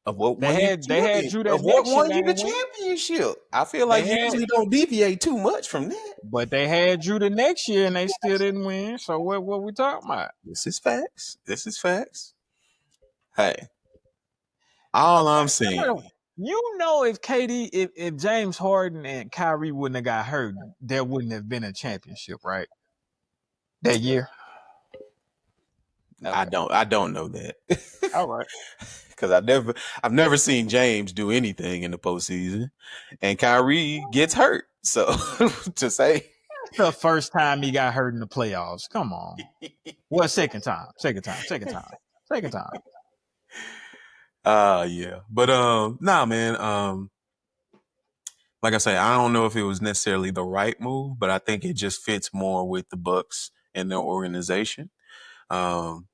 of what They won you had Drew of that what next year. won They you the ain't win. championship. I feel They like you had, usually don't deviate too much from that. but they had Drew the next year and they still didn't win. So what we talking about? This is facts. This is facts. Hey, all I'm saying, You know, if KD, if James Harden and Kyrie wouldn't have got hurt, there wouldn't have been a championship, right? That year. Okay. I don't know that. All right. Because I've never seen James do anything in the postseason, and Kyrie gets hurt. So to say, The first time he got hurt in the playoffs. Come on. Well, second time. yeah, but nah, man, like I say, I don't know if it was necessarily the right move, but I think it just fits more with the Bucks and their organization. Um,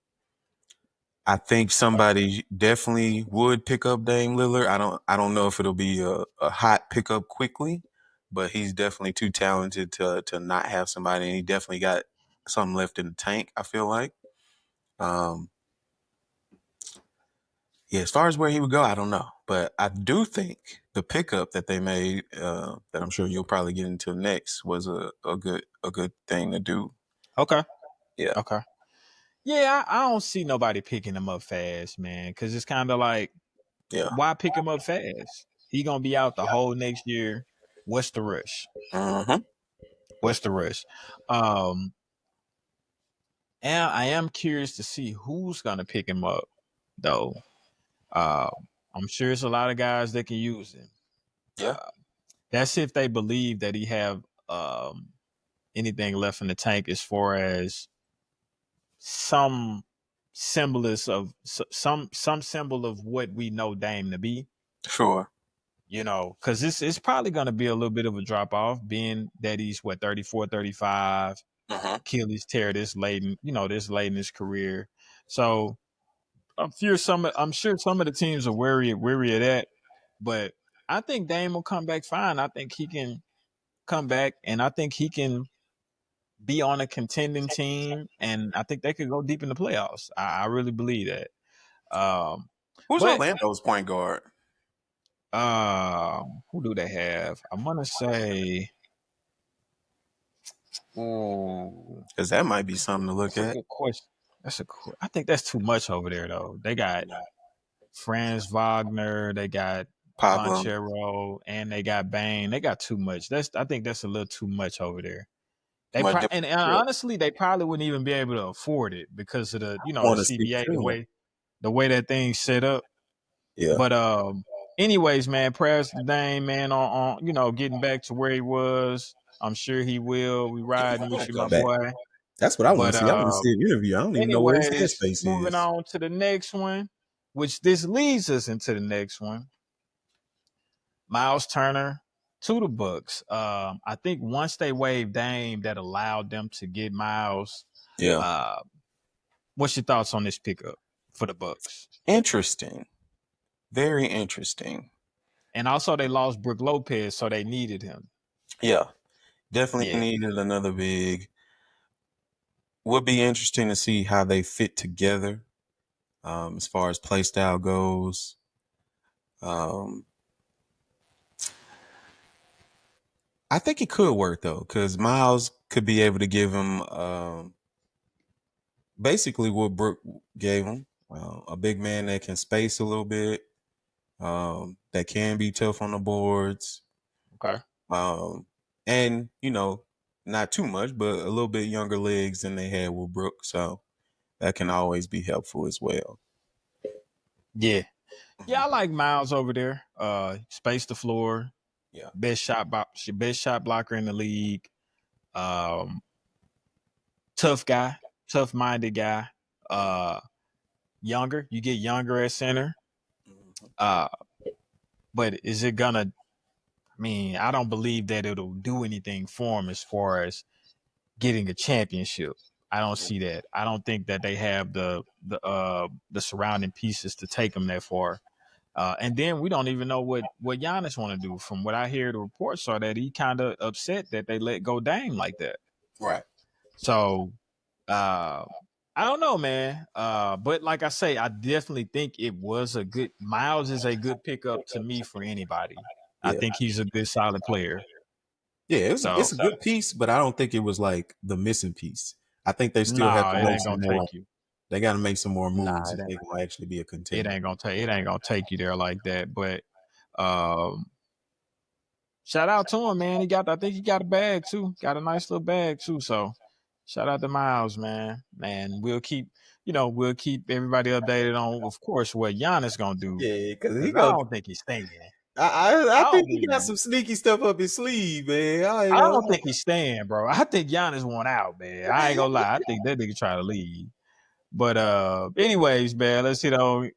I think somebody definitely would pick up Dame Lillard. I don't know if it'll be a hot pickup quickly, but he's definitely too talented to not have somebody, and he definitely got something left in the tank, I feel like. Um, yeah, as far as where he would go, I don't know. But I do think the pickup that they made, that I'm sure you'll probably get into next, was a good thing to do. Okay. Yeah. Okay. Yeah, I don't see nobody picking him up fast, man, because it's kind of like, Yeah. why pick him up fast? He gonna be out the whole next year. What's the rush? Mm-hmm. What's the rush? Um, and I am curious to see who's gonna pick him up, though. Uh, I'm sure it's a lot of guys that can use him. Yeah. That's if they believe that he have anything left in the tank as far as some semblance of some symbol of what we know Dame to be. Sure. You know, because it's probably going to be a little bit of a drop off, being that he's 34, 35, Mm-hmm. Achilles tear this late in his career. So I'm sure some of the teams are weary of that. But I think Dame will come back fine. I think he can come back, and I think he can be on a contending team, and I think they could go deep in the playoffs. I really believe that. Um, Who's but Orlando's point guard? who do they have? I'm gonna say, oh, Because that might be something to look that's a at. good question. I think that's too much over there, though. They got Franz Wagner, they got Pablo. Banchero, and they got Bane. They got too much. I think that's a little too much over there. Too much And different. honestly, they probably wouldn't even be able to afford it because of the the Want to stick CBA, to him. the way that thing's set up. Yeah. But anyways, man, prayers to Dame, man, on getting back to where he was. I'm sure he will. We riding with you, my Come back. boy. That's what I want But to see. I want to see an interview. I don't even know where his anyways, headspace moving is. on to the next one, which this leads us into the next one. Miles Turner to the Bucks. I think once they waived Dame, that allowed them to get Miles. Yeah. What's your thoughts on this pickup for the Bucks? Interesting. Very interesting. And also, they lost Brook Lopez, so they needed him. Yeah. Definitely Yeah. needed another big. Would be interesting to see how they fit together, as far as play style goes. I think it could work though, because Miles could be able to give him basically what Brook gave him, a big man that can space a little bit, that can be tough on the boards, Okay. and not too much, but a little bit younger legs than they had with Brook, so that can always be helpful as well. Yeah. Yeah, I like Miles over there. Space the floor. Yeah. Best shot blocker in the league. Tough guy, tough minded guy. Younger. You get younger at center. Uh, but is it gonna? I mean, I don't believe that it'll do anything for him as far as getting a championship. I don't see that. I don't think that they have the surrounding pieces to take them that far. And then we don't even know what Giannis want to do. From what I hear, the reports are that he kind of upset that they let go Dame like that. Right. So uh I don't know, man. But like I say, I definitely think it was a good Miles is a good pickup to me for anybody. I Yeah, think he's a good solid player. yeah, it's So a good piece, but I don't think it was like the missing piece. I think they still have nah, to it make ain't some gonna more. take you. They got to make some more Nah, moves if they can actually be a contender. it ain't gonna take you there like that. But um shout out to him, man. I think he got a bag too. Got a nice little bag too. So shout out to Miles, man. Man, we'll keep everybody updated on, of course, what Giannis gonna do. Yeah, because he Cause I go. don't think he's staying. I I think don't he got think some sneaky stuff up his sleeve, man. I ain't I gonna don't lie. think he's staying, bro. I think Giannis want out, man. I ain't gonna lie. I think that nigga try to leave. But anyways, man, let's get on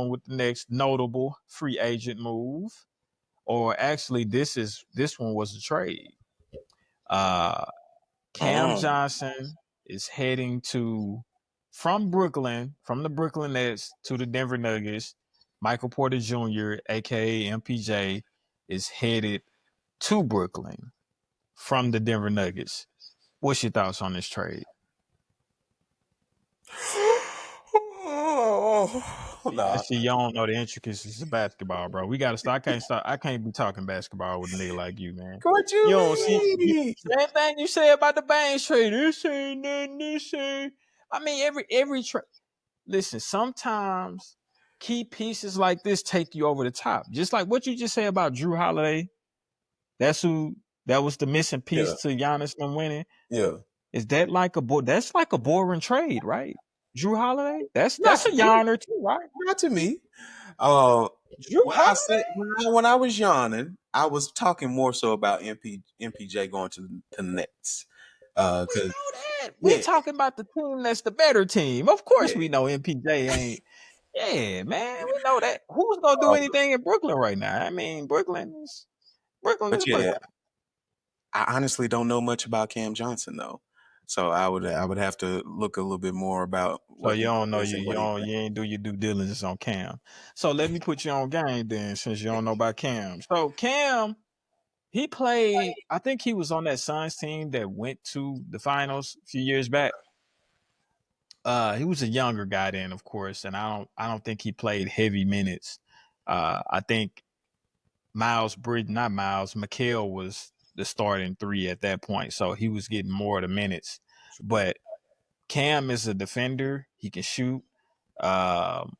with the next notable free agent move. Or actually, this one was a trade. Uh Cam Mm. Johnson is heading from Brooklyn, from the Brooklyn Nets to the Denver Nuggets. Michael Porter Jr., aka MPJ, is headed to Brooklyn from the Denver Nuggets. What's your thoughts on this trade? Oh, nah. See, you don't know the intricacies of basketball, bro. We gotta stop. I can't stop. I can't be talking basketball with a nigga like you, man. What You you don't see mean? same thing you say about the Baines trade. This ain't nothing. This ain't. I mean, every trade. Listen, sometimes key pieces like this take you over the top. Just like what you just said about Drew Holiday. That's who. That was the missing Yeah, piece to Giannis and winning. yeah. Is that like that's like a boring trade, right? Drew Holiday? Not That's a not, yarner too, right? not to me. Uh, Drew when I said Holiday? when I was yawning, I was talking more so about MPJ going to the Nets. We Cause know that. We yeah, talking about the team that's the better team. Of course yeah. we know MPJ ain't. Yeah, man, we know that. Who's gonna do Uh, anything in Brooklyn right now? I mean, Brooklyn but is yeah, Brooklyn. I honestly don't know much about Cam Johnson though, so I would have to look a little bit more about So what you he don't know is and what he you ain't do your due diligence on Cam. So let me put you on game then, since you don't know about Cam. So Cam, he played. I think he was on that Suns team that went to the finals a few years back. He was a younger guy then, of course, and I don't think he played heavy minutes. I think Miles Bridge, not Miles, McHale was the starting three at that point, so he was getting more of the minutes. But Cam is a defender; he can shoot. Um,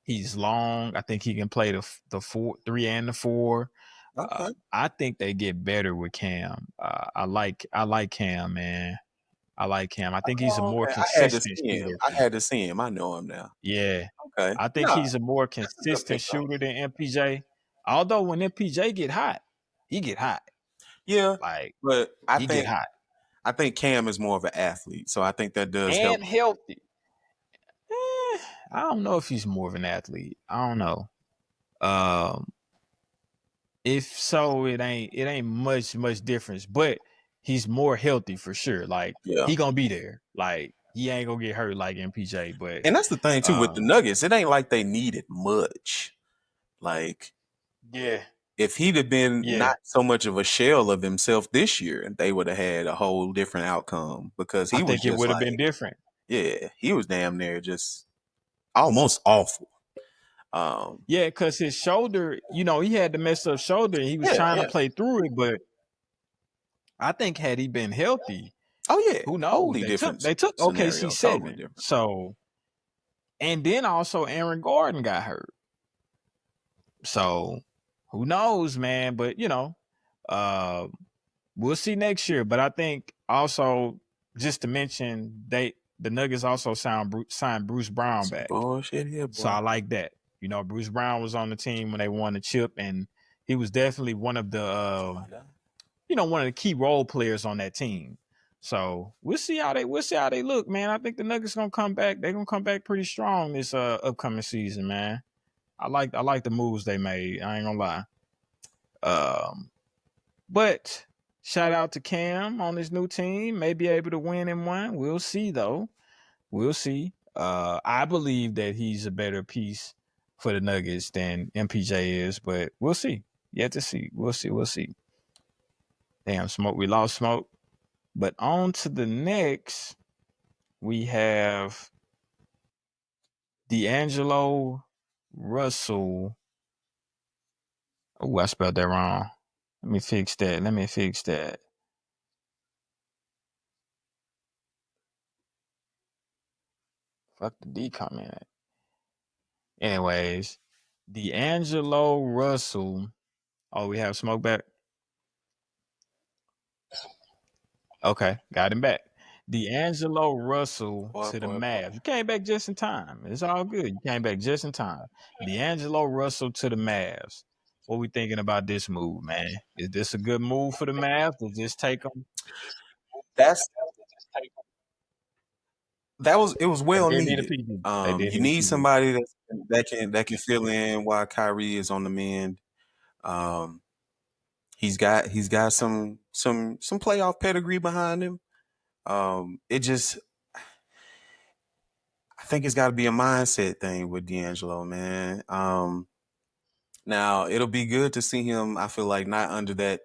he's long. I think he can play the four, three, and the four. Okay. I think they get better with Cam. I like Cam, man. I like Cam. I think he's a Oh, more okay. I had to consistent see him. shooter. I had to see him. I know him now. Yeah. Okay. I think No, he's a more that's a good consistent pickup. shooter than MPJ. Although when MPJ get hot, he get hot. Yeah, Like but I he get think hot. I think Cam is more of an athlete, so I think that does help. And healthy. I don't know if he's more of an athlete. I don't know. Um if so, it ain't much difference, but he's more healthy for sure. Like Yeah. he gonna be there. Like he ain't gonna get hurt like MPJ, but And that's the thing too with the um Nuggets. It ain't like they needed much. Like yeah, if he'd have been yeah. not so much of a shell of himself this year, they would have had a whole different outcome because I he was think it just would have been like, different. yeah, he was damn near just almost awful. Um, Yeah, because his shoulder, he had the messed up shoulder and he was yeah, trying to yeah. play through it, but I think had he been healthy, Oh yeah, who knows? totally different They took OKC scenario. Totally 7. different. So and then also Aaron Gordon got hurt. So who knows, man? But uh we'll see next year. But I think also just to mention the Nuggets also signed Bruce Brown Some back. bullshit here, So boy. I like that. Bruce Brown was on the team when they won the chip, and he was definitely one of the one of the key role players on that team. So we'll see how they look, man. I think the Nuggets gonna come back. They're gonna come back pretty strong this upcoming season, man. I like the moves they made. I ain't gonna lie. Um, but shout out to Cam on his new team. May be able to win in one. We'll see though. We'll see. I believe that he's a better piece for the Nuggets than MPJ is, but we'll see. Yet to see. We'll see. We'll see. Damn, Smoke. We lost Smoke. But on to the next, we have D'Angelo Russell. Oh, I spelled that wrong. Let me fix that. Fuck the D comment. Anyways, D'Angelo Russell. Oh, we have Smoke back. Okay, got him back. D'Angelo Russell to the Mavs. You came back just in time. It's all good. You came back just in time. D'Angelo Russell to the Mavs. What we thinking about this move, man? Is this a good move for the Mavs? To just take them? That's it was They well did need a needed. piece. They did You need a need piece. somebody that can fill in while Kyrie is on the mend. Um, he's got some playoff pedigree behind him. It just I think it's got to be a mindset thing with D'Angelo, man. Now it'll be good to see him. I feel like not under that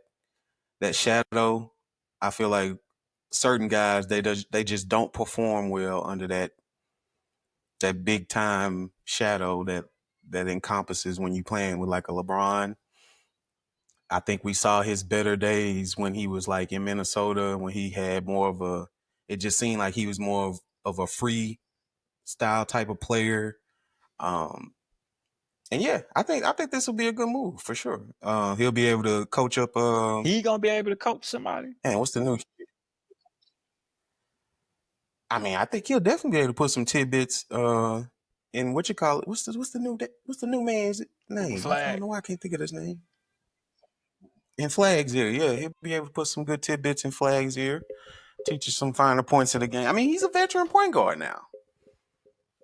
shadow. I feel like certain guys they just don't perform well under that big time shadow that encompasses when you playing with like a LeBron. I think we saw his better days when he was like in Minnesota, when he had more of a. It just seemed like he was more of a free style type of player. Um, and yeah, I think this will be a good move for sure. He'll be able to coach up. He gonna be able to coach somebody? Man, what's the new? I mean, I think he'll definitely be able to put some tidbits. In what you call it? What's the new man's name? I don't Flag. know why I can't think of his name. In Flag's ear, yeah, he'll be able to put some good tidbits in Flag's ear, teach you some finer points of the game. I mean, he's a veteran point guard now.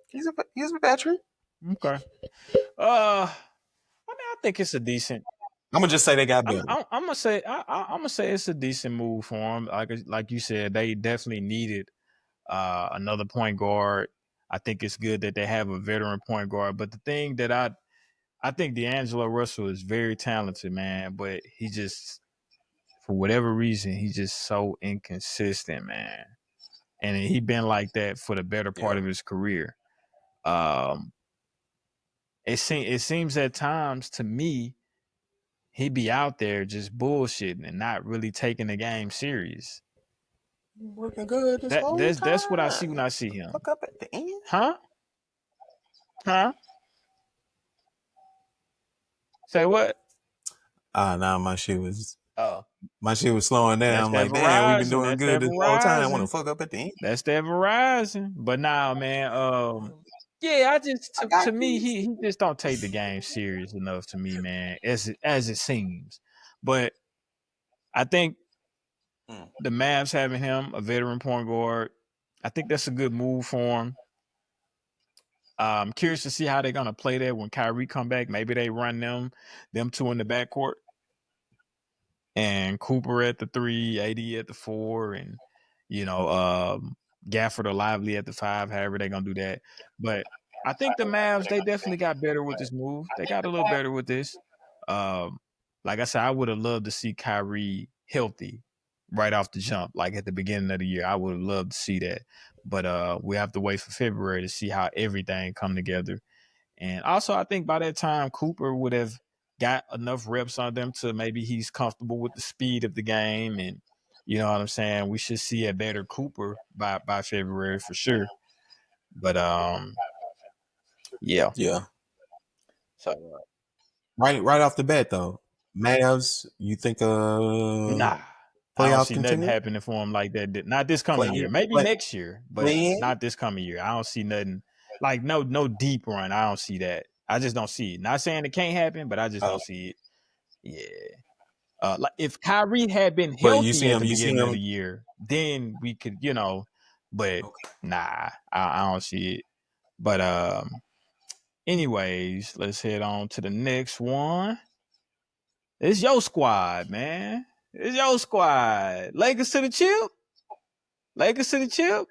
He's a veteran. Okay. I mean, I think it's a decent. I'm gonna just say they got better. I'm gonna say I'm gonna say it's a decent move for them. Like you said, they definitely needed another point guard. I think it's good that they have a veteran point guard. But the thing that I think D'Angelo Russell is very talented, man. But he just for whatever reason he's just so inconsistent, man. And he been like that for the better part Yeah. of his career. Um, it seems at times to me he be out there just bullshitting and not really taking the game serious. Working good this That whole that's what I see time. when I see him. Fuck up at the end. Huh? Huh? Say what? Nah, my shit was Oh, slowing down. that's I'm that like, damn, we've been Verizon. doing That's good that this whole time. I want to Verizon. fuck up at the end. That's that Verizon. But now, man, yeah, I just I got to me keys. he just don't take the game serious enough to me, man. As it seems. But I think the Mavs having him a veteran point guard, I think that's a good move for him. I'm curious to see how they're gonna play that when Kyrie come back. Maybe they run them two in the backcourt, and Cooper at the 3, AD at the 4, and you know Gafford or Lively at the 5. However they're gonna do that, but I think the Mavs they definitely got better with this move. They got a little better with this. Um, like I said, I would have loved to see Kyrie healthy right off the jump, like at the beginning of the year. I would have loved to see that, but we have to wait for February to see how everything come together. And also, I think by that time, Cooper would have got enough reps on them to maybe he's comfortable with the speed of the game. And you know what I'm saying? We should see a better Cooper by February for sure. But yeah. Yeah. So Right off the bat though, Mavs. You think nah, I don't playoff see nothing contender? happening for him like that. Not this coming Play year. Maybe play next year, but play in. not this coming year. I don't see nothing like no deep run. I don't see that. I just don't see it. Not saying it can't happen, but I just don't see it. Yeah. Like if Kyrie had been But you see healthy at him. the You see beginning of him. the year, then we could, but Okay. nah, I don't see it. But anyways, let's head on to the next one. It's your squad, man. It's your squad. Lakers to the chip. Lakers to the chip.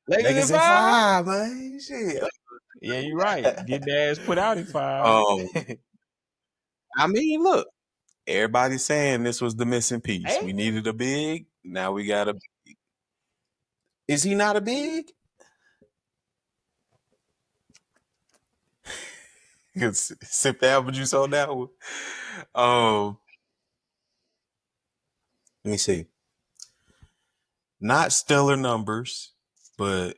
Lakers in Lakers in 5. 5, man. Shit. Yeah, you're right. Get their ass put out in 5. Um, I mean, look. Everybody's saying this was the missing piece. Hey? We needed a big. Now we got a. Is he not a big? Sip the apple juice on that one. Let me see. Not stellar numbers, but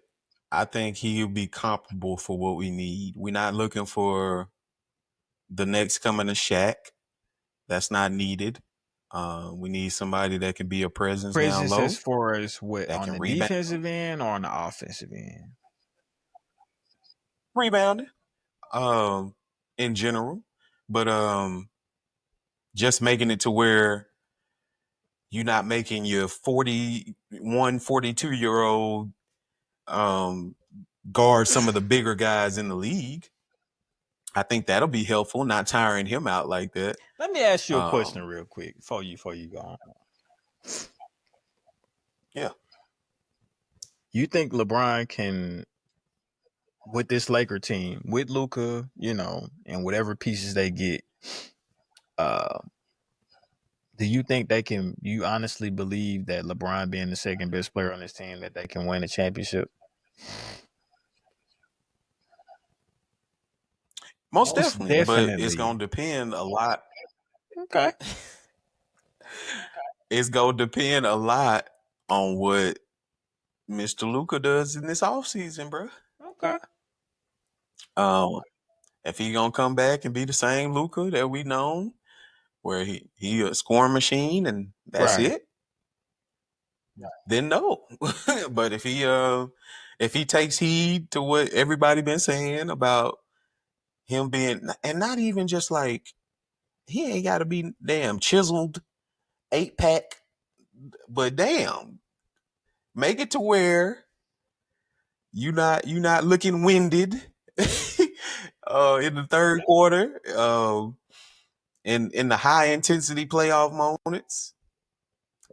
I think he'll be comparable for what we need. We're not looking for the next coming to Shaq. That's not needed. We need somebody that can be a presence down Presence low, as far as what, that on can the rebound, defensive end or on the offensive end? rebounding, in general. But just making it to where you're not making your 41, 42-year-old guard some of the bigger guys in the league. I think that'll be helpful, not tiring him out like that. Let me ask you a question real quick before you go on. Yeah. You think LeBron can, with this Laker team, with Luka, and whatever pieces they get, do you think they can, you honestly believe that LeBron being the second best player on this team, that they can win a championship? Most definitely. But it's going to depend a lot. Okay. It's going to depend a lot on what Mr. Luka does in this offseason, bro. Okay. If he going to come back and be the same Luka that we known, where he a scoring machine and that's Right. it, then no. But if he takes heed to what everybody been saying about him being, and not even just like, he ain't got to be damn chiseled 8-pack, but damn, make it to where you not looking winded in the third quarter, in the high intensity playoff moments.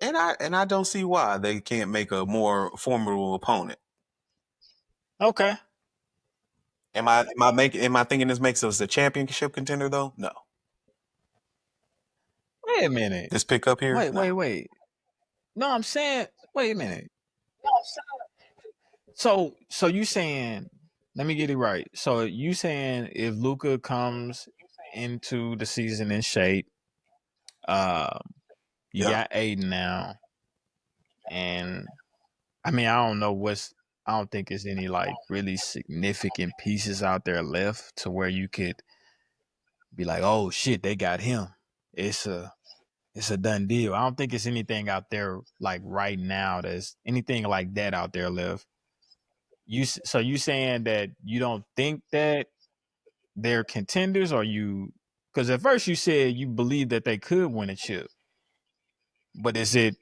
And I don't see why they can't make a more formidable opponent. Okay. Am I thinking this makes us a championship contender though? No. Wait a minute. This pickup here? Wait. No, I'm saying, wait a minute. So you saying, let me get it right. So you saying if Luka comes into the season in shape, you got Aiden now, and I mean, I don't think there's any like really significant pieces out there left to where you could be like, oh shit, they got him. It's a done deal. I don't think it's anything out there like right now there's anything like that out there left. So you saying that you don't think that they're contenders, or you? Because at first you said you believe that they could win a chip, but is it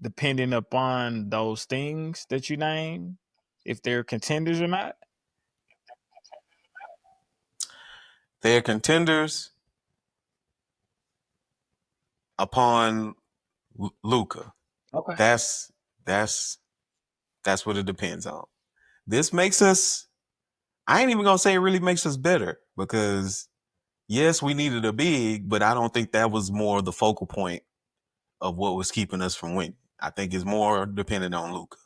depending upon those things that you named, if they're contenders or not? They're contenders upon Luka. Okay. That's what it depends on. This makes us, I ain't even gonna say it really makes us better, because yes, we needed a big, but I don't think that was more the focal point of what was keeping us from winning. I think it's more dependent on Luka.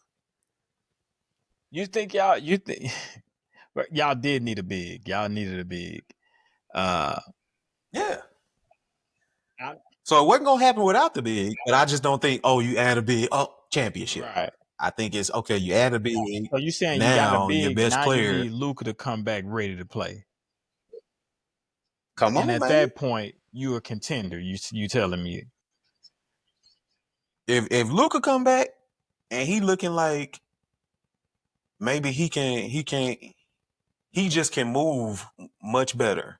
You think y'all did need a big. Y'all needed a big. Yeah. So it wasn't gonna happen without the big, but I just don't think, you add a big, championship. Right. I think it's okay. You add a big. So you saying now you got a big, your best now player. you need Luka to come back ready to play. Come on, and at man. that point, you a contender. You telling me? If Luka come back and he looking like maybe he just can move much better,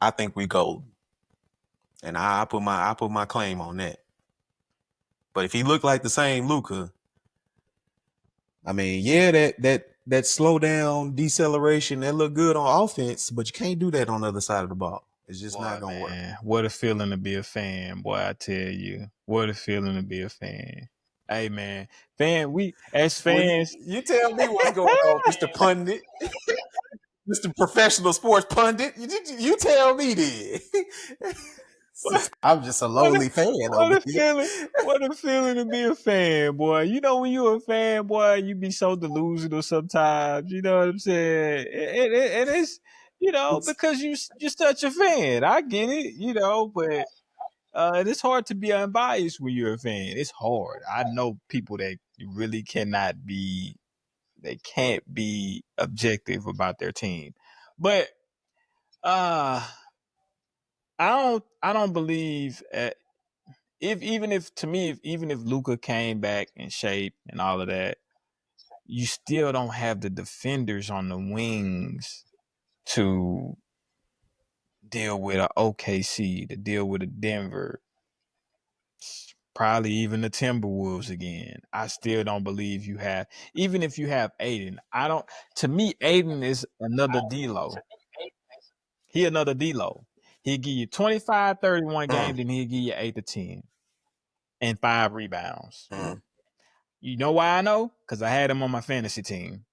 I think we golden. And I put my claim on that. But if he looked like the same Luka, I mean, yeah, that slow down deceleration, that look good on offense, but you can't do that on the other side of the ball. It's just not gonna work. What a feeling to be a fan, boy! I tell you, what a feeling to be a fan. Hey, man, we as fans, you tell me what's going on, Mr. Pundit, Mr. Professional Sports Pundit. You tell me then. I'm just a What lowly fan what over a here. feeling! What a feeling to be a fan, boy. You know when you a fan, boy, you be so delusional sometimes. You know what I'm saying? And it's because you such a fan. I get it, but it's hard to be unbiased when you're a fan. It's hard. I know people that really cannot be. They can't be objective about their team, but uh I don't believe if even if to me even if Luka came back in shape and all of that, you still don't have the defenders on the wings to deal with a OKC, to deal with a Denver, probably even the Timberwolves again. I still don't believe you have, even if you have Aiden. I don't. To me, Aiden is another D'Lo. He another D'Lo. He'll give you 25, 31 games, then he'll give you 8 to 10 and 5 rebounds. You know why I know? Because I had him on my fantasy team.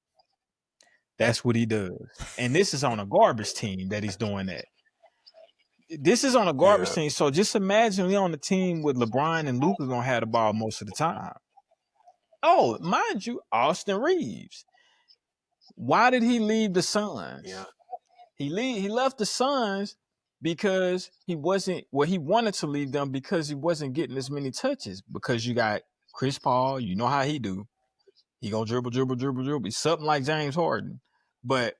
That's what he does. And this is on a garbage team that he's doing that. This is on a garbage team. So just imagine we on the team with LeBron and Luka gonna have the ball most of the time. Oh, mind you, Austin Reeves. Why did he leave the Suns? Yeah. He left the Suns because he wanted to leave them because he wasn't getting as many touches. Because you got Chris Paul, you know how he do. He gonna dribble. He's something like James Harden. But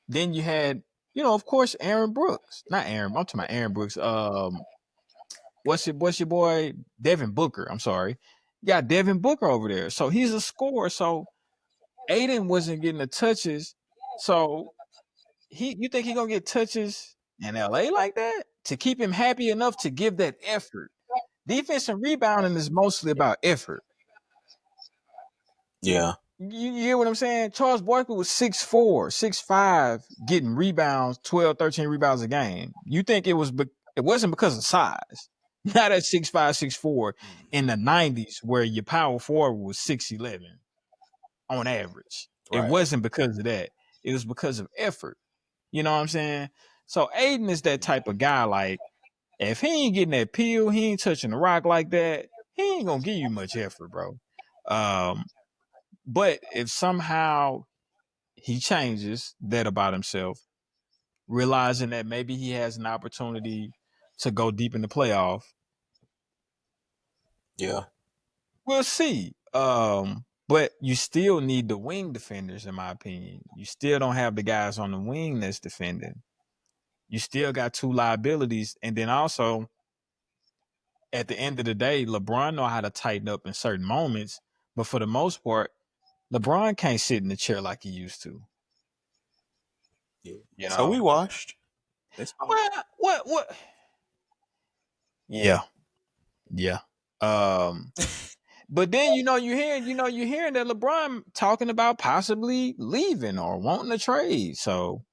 then you had, of course, Aaron Brooks. Not Aaron, I'm talking about Aaron Brooks. What's your boy? Devin Booker. I'm sorry. You got Devin Booker over there. So he's a scorer. So Aiden wasn't getting the touches. So you think he gonna get touches in LA like that? To keep him happy enough to give that effort. Defense and rebounding is mostly about effort. Yeah. You hear what I'm saying? Charles Barkley was 6'4", 6'5", getting rebounds, 12, 13 rebounds a game. You think it wasn't because of size. Not at 6'5", 6'4", in the 90s where your power forward was 6'11" on average. It wasn't because of that. It was because of effort. You know what I'm saying? So Aiden is that type of guy. Like, if he ain't getting that peel, he ain't touching the rock like that, he ain't gonna give you much effort, bro. But if somehow he changes that about himself, realizing that maybe he has an opportunity to go deep in the playoff, Yeah. we'll see. But you still need the wing defenders, in my opinion. You still don't have the guys on the wing that's defending. You still got two liabilities. And then also, at the end of the day, LeBron know how to tighten up in certain moments. But for the most part, LeBron can't sit in the chair like he used to. Yeah. So we washed. That's fine. What? Yeah. But then you're hearing that LeBron talking about possibly leaving or wanting to trade. So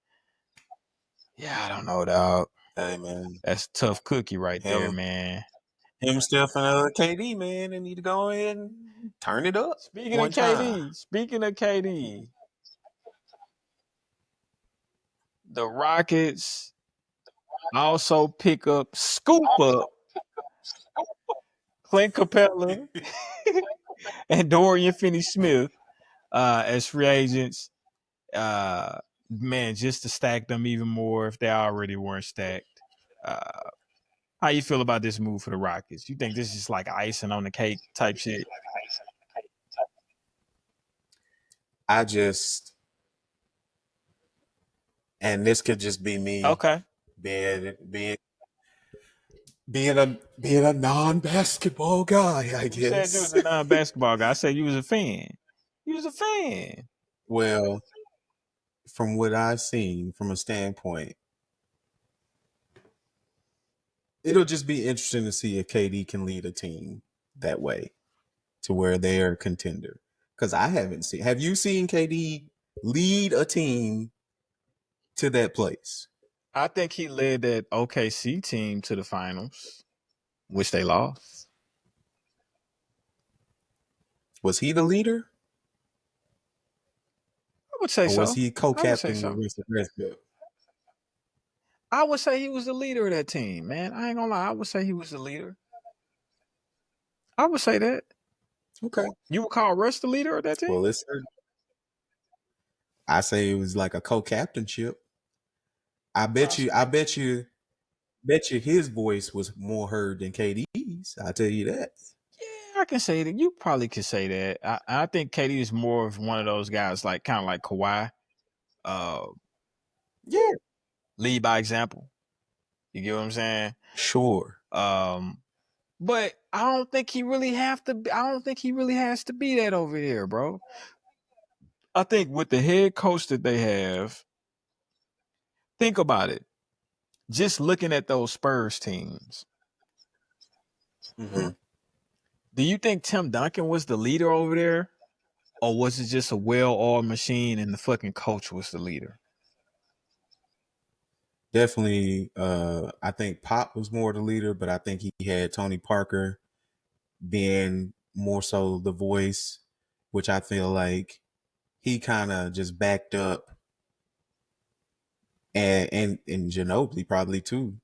yeah, I don't know, dog. Hey man, That's a tough cookie right there, man. Him, Steph, and KD, man, they need to go ahead and turn it up Speaking one of time. KD, the Rockets also scoop up Clint Capella and Dorian Finney-Smith as free agents. Man, just to stack them even more if they already weren't stacked. How you feel about this move for the Rockets? You think this is like icing on the cake type shit? And this could just be me Okay. being a non-basketball guy, I You said you guess. was a non-basketball guy. I said you was a fan. You was a fan. Well, from what I've seen from a standpoint, it'll just be interesting to see if KD can lead a team that way to where they are a contender. Because I haven't seen. Have you seen KD lead a team to that place? I think he led that OKC team to the finals, which they lost. Was he the leader? I would say Or was so. he I would say co-captain with so. Russell Westbrook? I would say he was the leader of that team, man. I ain't gonna lie. I would say he was the leader. I would say that. Okay. You would call Russ the leader of that team? Well, I say it was like a co-captainship. I bet you his voice was more heard than KD's. I'll tell you that. Yeah, I can say that. You probably could say that. I think KD is more of one of those guys, like kind of like Kawhi. Uh, Yeah. Lead by example. You get what I'm saying? Sure. But I don't think he really have to. I don't think he really has to be that over here, bro. I think with the head coach that they have, think about it. Just looking at those Spurs teams, Mm-hmm. do you think Tim Duncan was the leader over there? Or was it just a well-oiled machine and the fucking coach was the leader? Definitely, I think Pop was more the leader, but I think he had Tony Parker being more so the voice, which I feel like he kind of just backed up, and Ginobili probably too,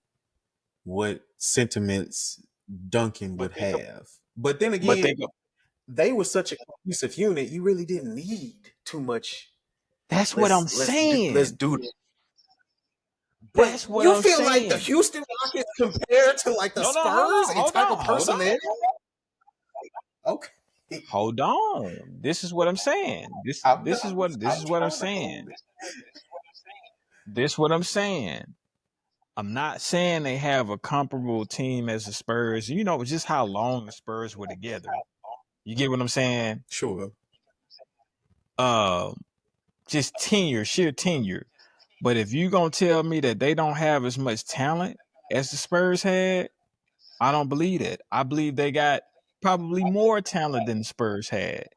what sentiments Duncan would have. But then But again, think they were such a cohesive unit, you really didn't need too much. that's what I'm Let's saying. do this. But That's what you I'm feel like the saying. Houston Rockets compared to like the No, no, hold Spurs on, and hold type on, of hold on. personnel? Okay. Hold on. This is what I'm saying. This is what I'm saying. This what I'm saying. I'm not saying they have a comparable team as the Spurs. You know, just how long the Spurs were together. You get what I'm saying? Sure. Um, just tenure, sheer tenure. But if you gonna tell me that they don't have as much talent as the Spurs had, I don't believe that. I believe they got probably more talent than the Spurs had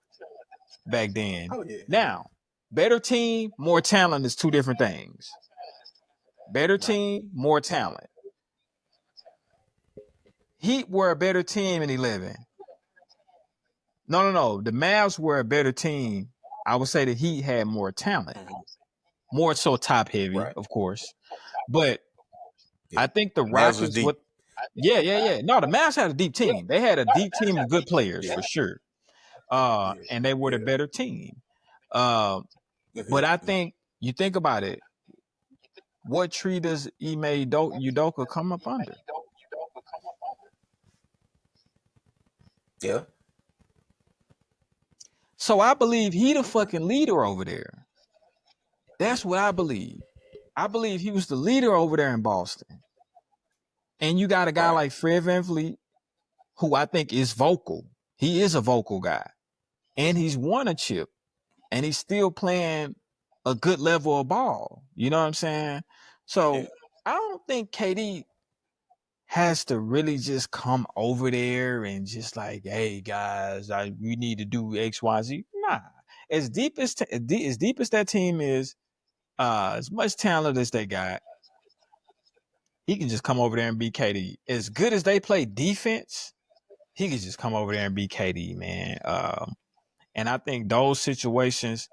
back then. Oh yeah. Now, better team, more talent is two different things. Better Right. team, more talent. Heat were a better team in 11. No. The Mavs were a better team. I would say the Heat had more talent, more so top heavy, Right. of course. But Yeah. I think the Mavs was Rockets deep. would. Yeah. No, the Mavs had a deep team. They had a deep team of good players Yeah. for sure. Yeah. And they were the Yeah. better team. But I think you think about it. What tree does Ime Udoka come up under? Yeah. So I believe he the fucking leader over there. That's what I believe. I believe he was the leader over there in Boston. And you got a guy Right. like Fred VanVleet, who I think is vocal. He is a vocal guy. And he's won a chip. And he's still playing a good level of ball. You know what I'm saying? So Yeah. I don't think KD has to really just come over there and just like, hey guys, we need to do X, Y, Z. Nah. As deep as that team is, as much talent as they got, he can just come over there and be KD. As good as they play defense, he can just come over there and be KD, man. And I think those situations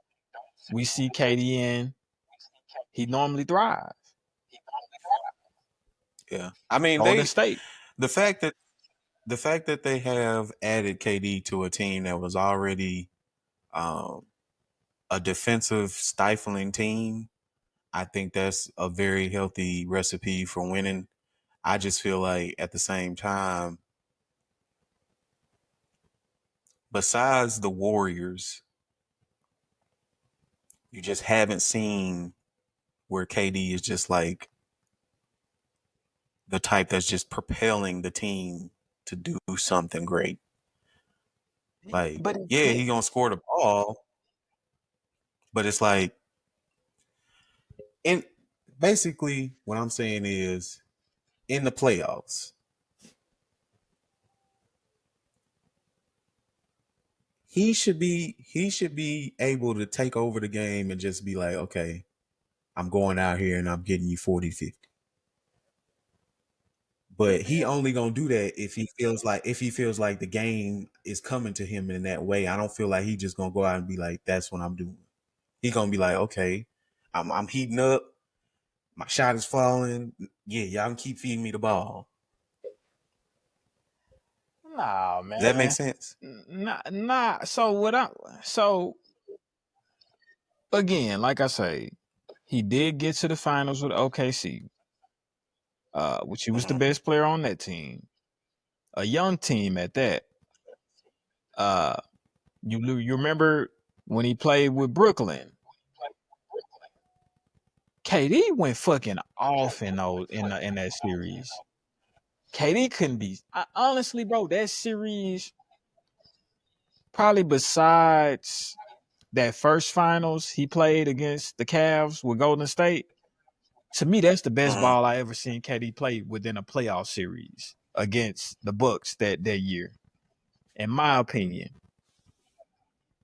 we see KD in, he normally thrives. Yeah. I mean, Golden State. the fact that they have added KD to a team that was already a defensive stifling team, I think that's a very healthy recipe for winning. I just feel like at the same time, besides the Warriors, you just haven't seen where KD is just like the type that's just propelling the team to do something great. Like, But yeah, he gonna score the ball, but it's like, and basically what I'm saying is, in the playoffs, he should be able to take over the game and just be like, okay, I'm going out here and I'm getting you 40-50. But he only gonna do that if he feels like the game is coming to him in that way. I don't feel like he just gonna go out and be like, that's what I'm doing. He gonna be like, okay, I'm heating up. My shot is falling. Yeah, y'all can keep feeding me the ball. Nah, Does that make man. sense? Nah. So again, like I say, he did get to the finals with OKC, which he was the best player on that team, a young team at that. Uh, you remember when he played with Brooklyn? KD went fucking off in that series. KD couldn't be. Honestly, bro, that series probably besides that first finals he played against the Cavs with Golden State. To me, that's the best ball I ever seen KD play within a playoff series against the Bucks that year, in my opinion.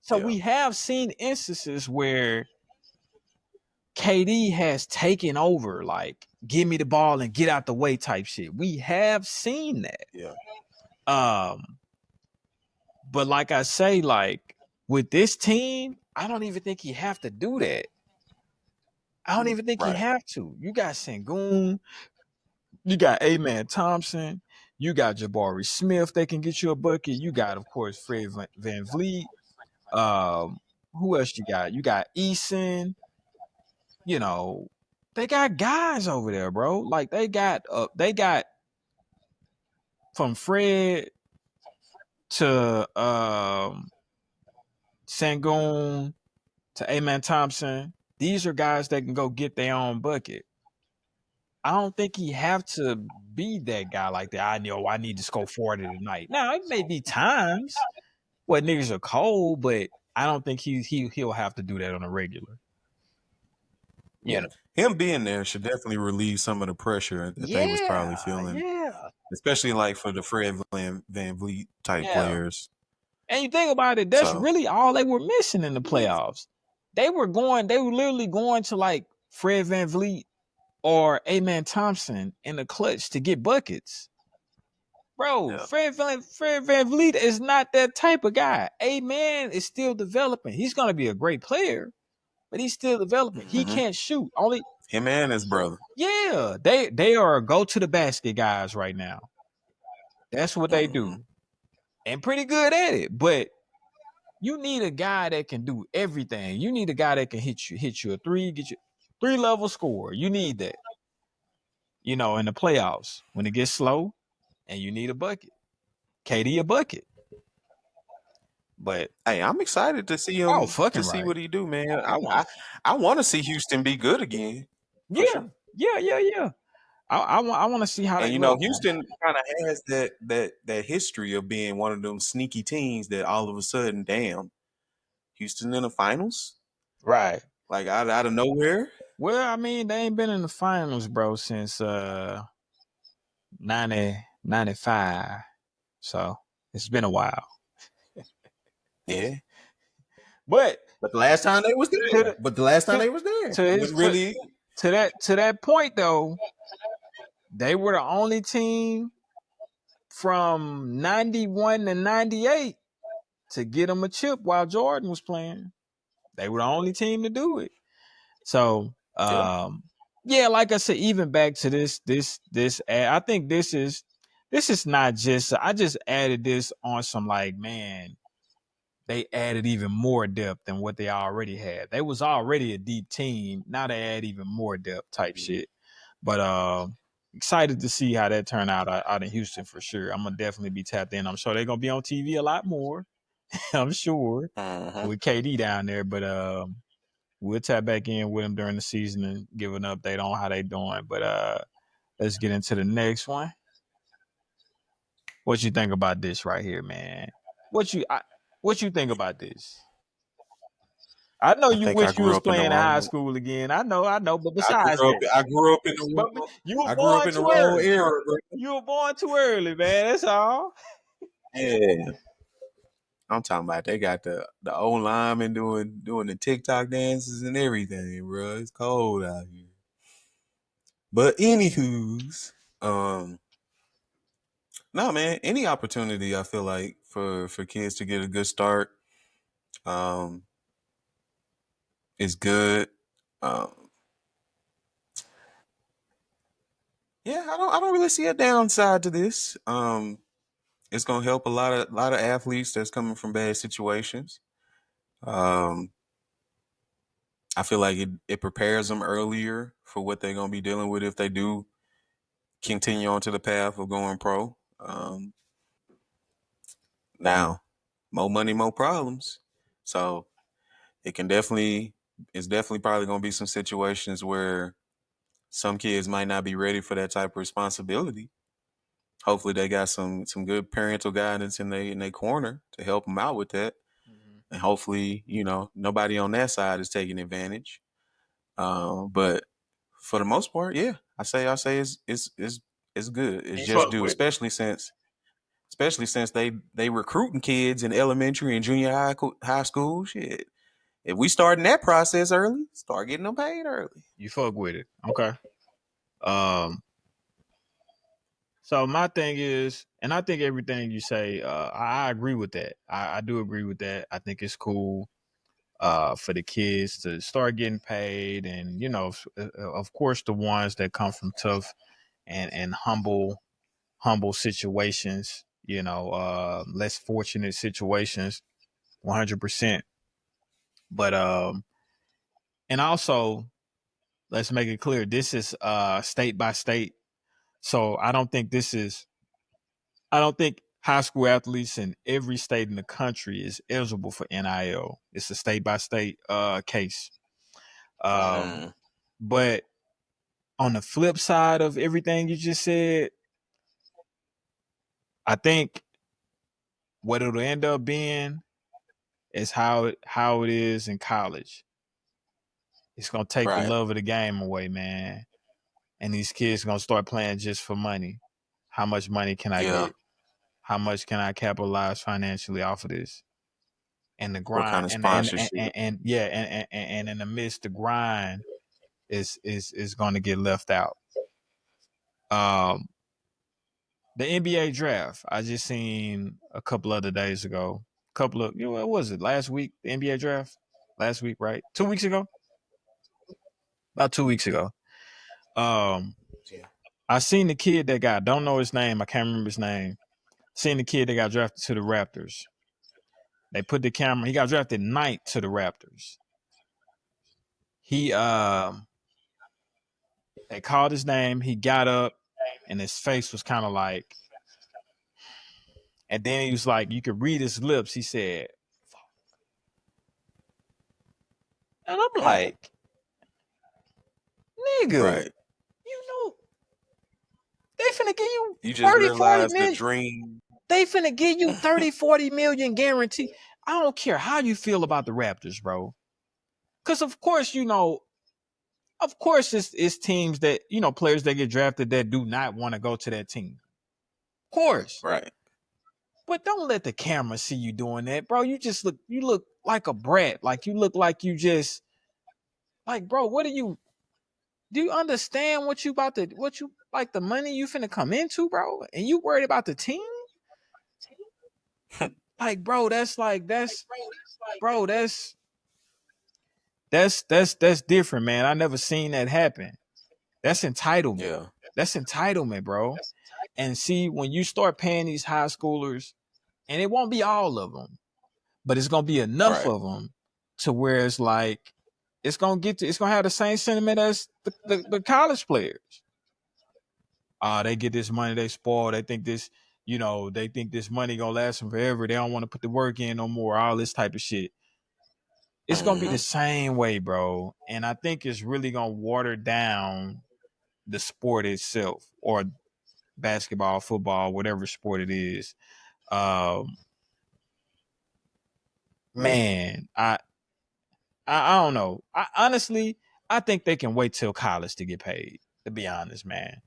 So Yeah. we have seen instances where KD has taken over, like give me the ball and get out the way type shit. We have seen that. Yeah. But like I say, like with this team, I don't even think he have to do that. I don't even think he Right. have to. You got Sengun, you got A-Man Thompson, you got Jabari Smith that can get you a bucket. You got, of course, Fred Van Vliet. Who else you got? You got Eason. You know, they got guys over there, bro. Like they got from Fred to Sengun to A-Man Thompson. These are guys that can go get their own bucket. I don't think he have to be that guy like that. I know I need to score 40 tonight. Now, it may be times where niggas are cold, but I don't think he'll have to do that on a regular. You Yeah. know. Him being there should definitely relieve some of the pressure that they was probably feeling, Yeah. especially like for the Fred Van Vliet type Yeah. players. And you think about it, that's So really all they were missing in the playoffs. They were literally going to like Fred Van Vliet or A-Man Thompson in the clutch to get buckets. Bro, yeah. Fred Van Vliet is not that type of guy. A-Man is still developing. He's going to be a great player, but he's still developing. He can't shoot. Only Him and his brother. yeah, they are go to the basket guys right now. That's what they do. And pretty good at it. But you need a guy that can do everything. You need a guy that can hit you a three, get you 3-level score. You need that. You know, in the playoffs when it gets slow and you need a bucket. KD a bucket. But Hey, I'm excited to see oh, him fucking to see right. what he do, man. I want to see Houston be good again for Yeah, sure. yeah. I want to see how And they you know, look, man. Houston kind of has that history of being one of them sneaky teams that all of a sudden, damn, Houston in the finals, Right. like out of nowhere. Well, I mean, they ain't been in the finals, bro, since 95. So it's been a while. Yeah, But but the last time they was to there, the, but the last time to they was there, to his wasn't really. to that point though, they were the only team from 91 to 98 to get them a chip while Jordan was playing. They were the only team to do it. So, Yeah. yeah, like I said, even back to this ad, I think this is not just, I just added this on some like, man, they added even more depth than what they already had. They was already a deep team. Now they add even more depth type shit. But excited to see how that turned out in Houston for sure. I'm gonna definitely be tapped in. I'm sure they're gonna be on TV a lot more. I'm sure Uh-huh. with KD down there, but we'll tap back in with them during the season and give an update on how they doing. But let's get into the next one. What you think about this right here, man? What you think about this? I know I you think I wish you grew was up in the playing in high wrong. school again. I know. But besides that, I grew up in the but wrong. you were I grew up born in the too wrong early. era, bro. You were born too early, man. That's all. Yeah. I'm talking about they got the old linemen doing the TikTok dances and everything, bro. It's cold out here. But anywho's, no man, any opportunity I feel like for kids to get a good start, um, is good. Um, Yeah, I don't really see a downside to this. It's gonna help a lot of athletes that's coming from bad situations. Um, I feel like it prepares them earlier for what they're gonna be dealing with if they do continue on to the path of going pro. Now, more money, more problems. So it can definitely, it's definitely probably gonna be some situations where some kids might not be ready for that type of responsibility. Hopefully, they got some good parental guidance in their corner to help them out with that, Mhm. and hopefully, nobody on that side is taking advantage. But for the most part, yeah, I say it's good. It's You just fuck due, with it. especially since they recruiting kids in elementary and junior high school. Shit, if we start in that process early, start getting them paid early. You fuck with it. Okay. Um. So my thing is, and I think everything you say, I agree with that. I do agree with that. I think it's cool for the kids to start getting paid, and of course, the ones that come from tough and humble situations, less fortunate situations, 100%. But and also, let's make it clear, this is state by state. So I don't think high school athletes in every state in the country is eligible for NIL. It's a state by state case. Um, Mm, but on the flip side of everything you just said, I think what it'll end up being is how it is in college. It's gonna take the right. love of the game away, man. And these kids gonna start playing just for money. How much money can I Yeah. get? How much can I capitalize financially off of this? And the What kind grind of and, sponsorship? and yeah, and in the midst the grind is gonna get left out. Um the NBA draft, I just seen a couple other days ago. Couple of what was it, last week? The NBA draft? Last week, right? 2 weeks ago? About 2 weeks ago. Um Yeah. I seen the kid that got, don't know his name, I can't remember his name. Seen the kid that got drafted to the Raptors. They put the camera, he got drafted ninth to the Raptors. He they called his name, he got up, and his face was kind of like, and then he was like, you could read his lips. He said, fuck. And I'm Mm, like, nigga, right. you know, they finna give you You just 30, 40 realized the million. dream. They finna give you 30, 40 million guarantee. I don't care how you feel about the Raptors, bro. Because of course, of course it's teams that, players that get drafted that do not want to go to that team. Of course. Right. But don't let the camera see you doing that, bro. You look like a brat. Like you look like you just like, bro, what do you understand what you like the money you finna come into, bro? And you worried about the team? Like, bro, that's bro, that's different, man. I never seen that happen. That's entitlement. Yeah. That's entitlement, bro. And see, when you start paying these high schoolers, and it won't be all of them, but it's gonna be enough Right. of them to where it's like it's gonna have the same sentiment as the college players. They get this money, they spoil, they think this, they think this money gonna last them forever. They don't want to put the work in no more, all this type of shit. It's gonna be the Hmm. same way, bro. And I think it's really gonna water down the sport itself, or basketball, football, whatever sport it is. Um, man, I don't know. I think they can wait till college to get paid. To be honest, man,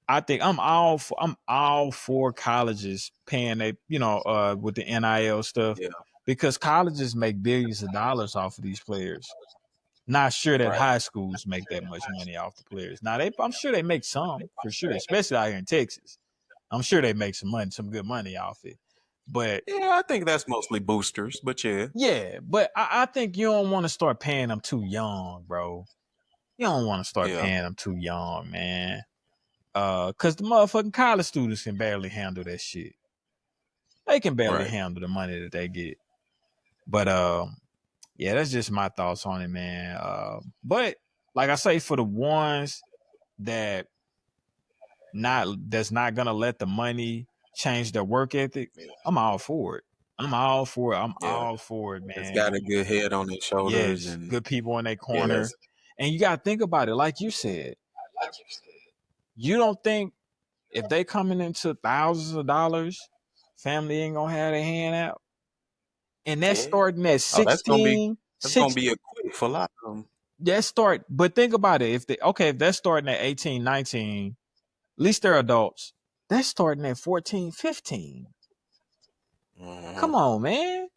I think I'm all for colleges paying they with the NIL stuff, Yeah. because colleges make billions of dollars off of these players. Not sure that Right. high schools make that much money off the players. Now I'm sure they make some for sure, especially out here in Texas. I'm sure they make some good money off it. But Yeah, I think that's mostly boosters, but yeah. yeah, but I think you don't want to start paying them too young, bro. You don't want to start Yeah. paying them too young, man. Cause the motherfucking college students can barely handle that shit. They can barely Right. handle the money that they get. But yeah, that's just my thoughts on it, man. But like I say, for the ones that that's not gonna let the money change their work ethic, I'm all for it. I'm all for it. I'm Yeah. all for it, It's man. got a good head on its shoulders, Yes, and good people in their yeah, corner. And you gotta think about it, like you said. You don't think if they coming into thousands of dollars, family ain't gonna have their hand out? And that's yeah. starting at Oh, that's gonna be 16, that's gonna 6. be a quick for a lot of them. That start, but think about it. If they're starting at 18, 19, at least they're adults. They're starting at 14, 15. Mhm. Come on, man.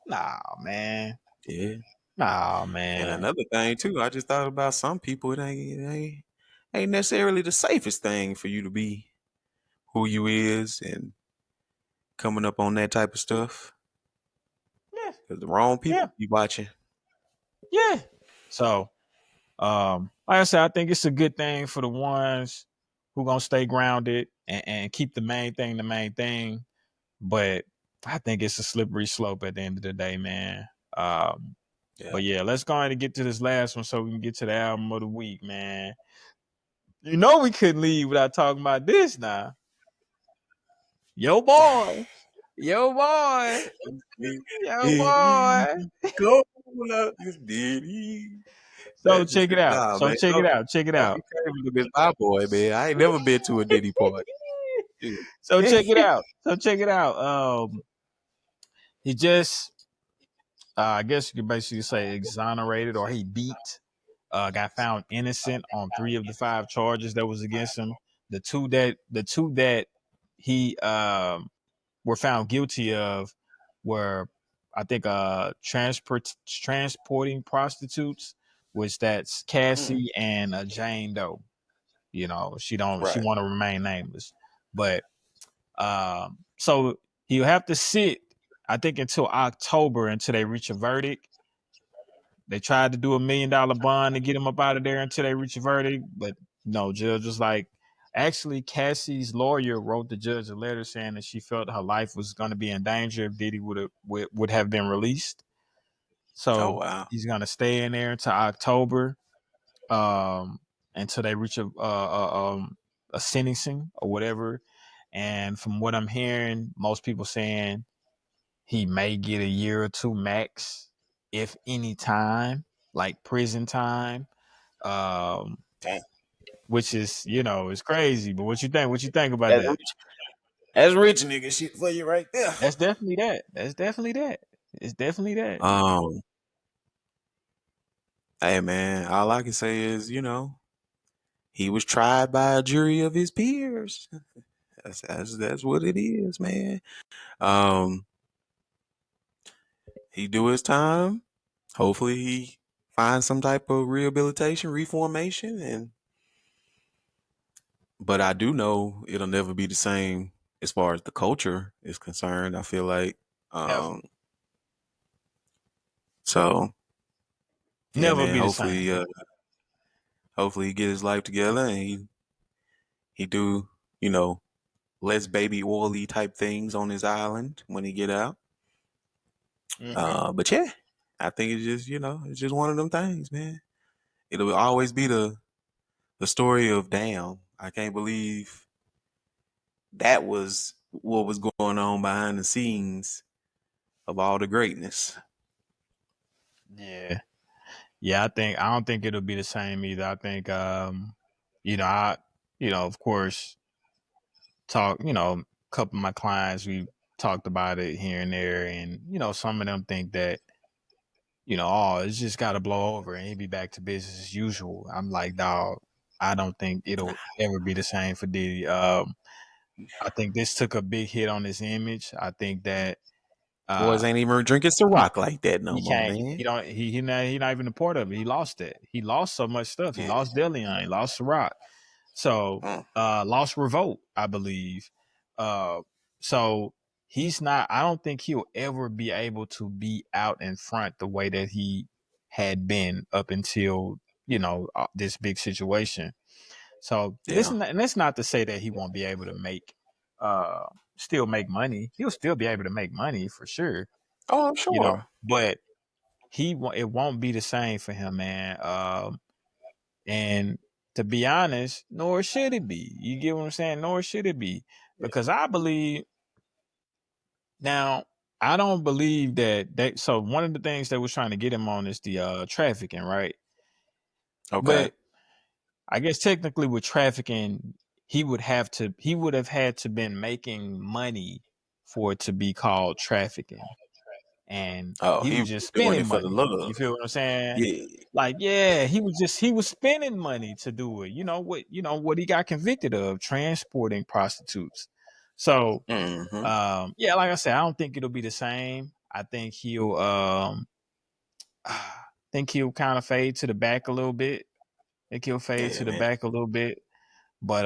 Nah, man. Yeah. Nah, And man. another thing too, I just thought about some people. It ain't necessarily the safest thing for you to be who you is and coming up on that type of stuff Yeah, because the wrong people yeah, be watching. yeah. So, like I said, I think it's a good thing for the ones who gonna stay grounded and keep the main thing the main thing. But I think it's a slippery slope at the end of the day, man. Yeah. But yeah, let's go ahead and get to this last one so we can get to the album of the week, man. You know we couldn't leave without talking about this now. Yo boy. Yo boy. Yo boy. Go up, this Diddy. So That just check it out. nah, So man. check it out. Check it Don't out. be crazy with this my boy, man. I ain't never been to a Diddy party. Shit. So check it out. So check it out. He just I guess you could basically say exonerated or he beat got found innocent on 3 of the 5 charges that was against him. The two that he were found guilty of were, I think, transporting prostitutes, which that's Mm, Cassie and Jane Doe. You know, she right. want to remain nameless, but so he'll have to sit, I think, until October until they reach a verdict. They tried to do $1 million bond to get him up out of there until they reach a verdict, but no, judge was like, actually, Cassie's lawyer wrote the judge a letter saying that she felt her life was going to be in danger if Diddy would have been released. Oh So wow. he's going to stay in there until October, until they reach a sentencing or whatever. And from what I'm hearing, most people saying he may get a year or two max, if any time, like prison time. Um, Damn. which is, is crazy. But what you think? What you think about That's that? rich. That's rich nigga shit for you right there. That's definitely that. That's definitely that. It's definitely that. Um, hey man, all I can say is, he was tried by a jury of his peers. That's what it is, man. Um, he do his time. Hopefully he finds some type of rehabilitation, reformation, and but I do know it'll never be the same as far as the culture is concerned. I feel like, Never, um, so yeah, never man. be the same. Hopefully he get his life together and he do you know less baby oily type things on his island when he get out. Mm-hmm. But yeah, I think it's just it's just one of them things, man. It'll always be the story of damn. I can't believe that was what was going on behind the scenes of all the greatness. Yeah, yeah. I don't think it'll be the same either. I think, I, of course, talk. A couple of my clients, we talked about it here and there, and some of them think that oh, it's just got to blow over and he'll be back to business as usual. I'm like, dog, I don't think it'll ever be the same for Diddy. I think this took a big hit on his image. I think that uh, Boys ain't even drinking he Ciroc like that no he more, can't. man. He not even a part of it. He lost it. He lost so much stuff. He Yeah. lost Deleon. He lost Ciroc. So Mm. lost Revolt, I believe. Uh, so he's not. I don't think he'll ever be able to be out in front the way that he had been up until this big situation. So Yeah. and that's not to say that he won't be able to still make money. He'll still be able to make money for sure, Oh, I'm sure. but it won't be the same for him, man. And to be honest, nor should it be. You get what I'm saying? Nor should it be. Because I believe now, I don't believe that so one of the things that was trying to get him on is the trafficking, right? Okay. But I guess technically with trafficking, he would have had to been making money for it to be called trafficking. And Oh, he he was was just doing spending it for the money. love. You feel what I'm saying? Yeah. Like, yeah, he was spending money to do it. What he got convicted of, transporting prostitutes. So Mm-hmm. yeah, like I said, I don't think it'll be the same. I think he'll kind of fade to the back a little bit. I think he'll fade Yeah, to the man. back a little bit. But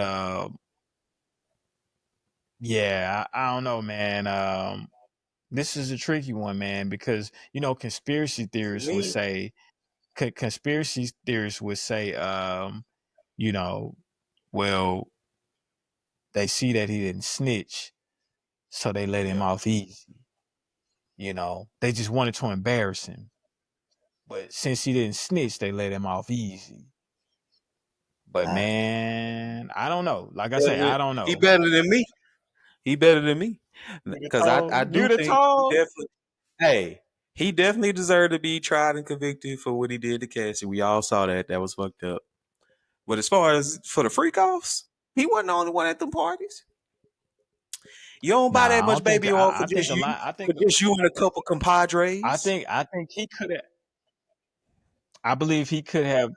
yeah, I don't know, man. This is a tricky one, man, because conspiracy theorists would Me. say you know, well, they see that he didn't snitch, so they let him Yeah. off easy. They just wanted to embarrass him. But since he didn't snitch, they let him off easy. But Ah. man, I don't know. Like I say, I don't He know. better than me. He better than me. Because I You do the think he tall? definitely, hey, he definitely deserved to be tried and convicted for what he did to Cassie. We all saw that. That was fucked up. But as far as for the freak offs, he wasn't the only one at them parties. You don't buy that Nah, I much don't think. baby oil for I think just a you, lot. I for think. just you and a couple compadres. I think he could have. I believe he could have.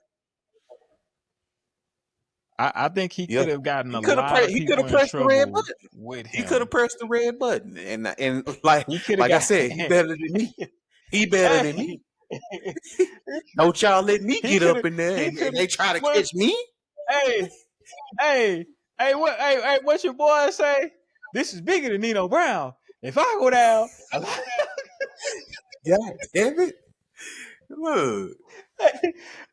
I think he Yeah, could have gotten a lot of he could people have in pressed the red trouble button. with He could have him. pressed the red button, and like He could have like I got. said, he better than me. He better than Hey, me. Don't y'all let me he get could up have. in there He and could have. they try to What? catch me. Hey, hey, hey! What your boy say? This is bigger than Nino Brown. If I go down, God damn it! Look,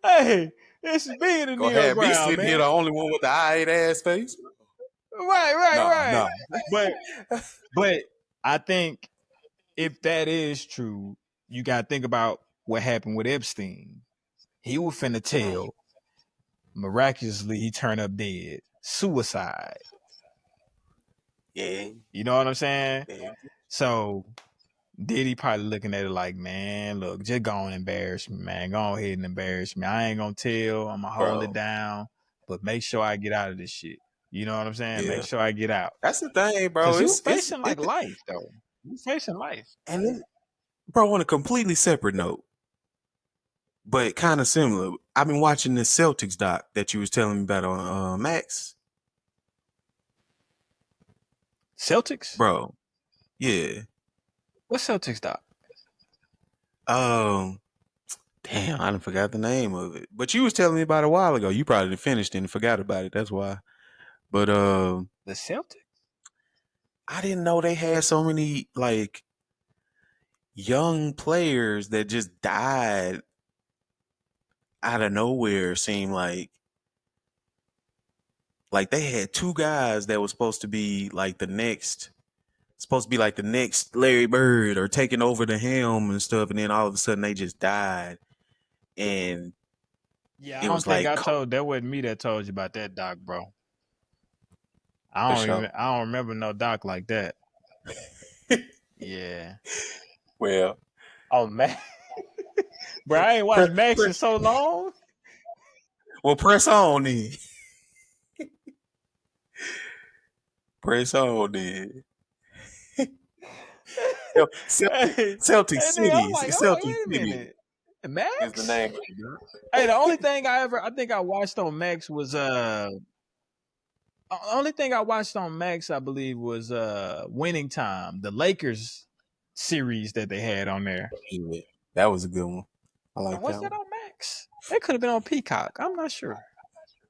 hey, this is bigger than gonna Nino have me Brown, sitting here man. the only one with the eye ass face. Right, right, Nah, right. nah. But but I think if that is true, you gotta think about what happened with Epstein. He was finna tell. Miraculously, he turned up dead. Suicide. Yeah, You know what I'm saying? yeah, So Diddy probably looking at it like, man, look, just go and embarrass me, man. Go ahead and embarrass me. I ain't gonna tell. I'm gonna hold it bro. down, but make sure I get out of this shit. You know what I'm saying? Make Yeah, sure I get out. that's the thing, bro. Cause he was facing like life though. He was facing life. And it, bro, on a completely separate note, but kind of similar. I've been watching this Celtics doc that you was telling me about on Max, Celtics? bro. Yeah. What Celtics doc? Um. Damn, I done forgot the name of it. But you was telling me about it a while ago. You probably finished it and forgot about it. That's why. But The Celtics? I didn't know they had so many like young players that just died out of nowhere. Seemed like they had two guys that was supposed to be like the next Larry Bird or taking over the helm and stuff, and then all of a sudden they just died, and Yeah, I it don't was think like, I told that wasn't me that told you about that doc, bro. for sure. I don't remember no doc like that. Yeah. Well, Oh man. Bro, I ain't pre- watched Max pre- in so long. well, press on then. Press on then. Hey, Celtic and then City. I'm like, Celtic wait a City minute. is the Max? name of it. Hey, the only thing I think I watched on Max was only thing I watched on Max, I believe, was Winning Time, the Lakers series that they had on there. Yeah, that was a good one. I Or like was that that one. on Max? It could have been on Peacock. I'm not sure.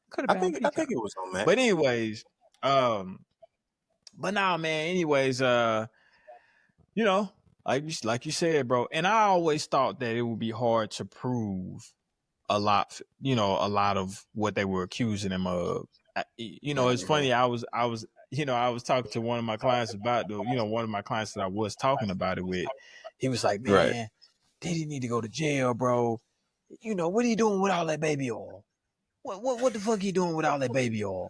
Could have been on I think Peacock. it was on But Max. anyways, but nah, man. Anyways, you know, like you said, bro. And I always thought that it would be hard to prove a lot of what they were accusing him of. It's funny. I was I was talking to one of my clients about one of my clients that I was talking about it with. He was like, Right. man, Diddy need to go to jail, bro. What are you doing with all that baby oil? What the fuck you doing with all that baby oil?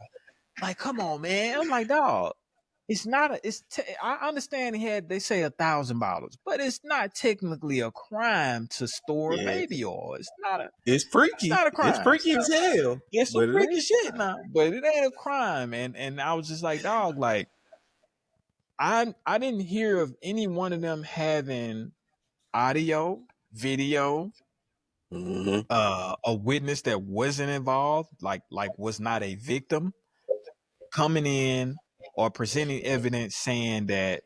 Like, come on, man. I'm like, dog. It's not I understand they say $1,000, but it's not technically a crime to store Yeah. baby oil. It's It's freaky. not a It's crime. freaky as hell. It's some But it freaky ain't. shit now, but it ain't a crime. And I was just like, dog, like I didn't hear of any one of them having audio, video, Mm-hmm. a witness that wasn't involved, like was not a victim, coming in or presenting evidence saying that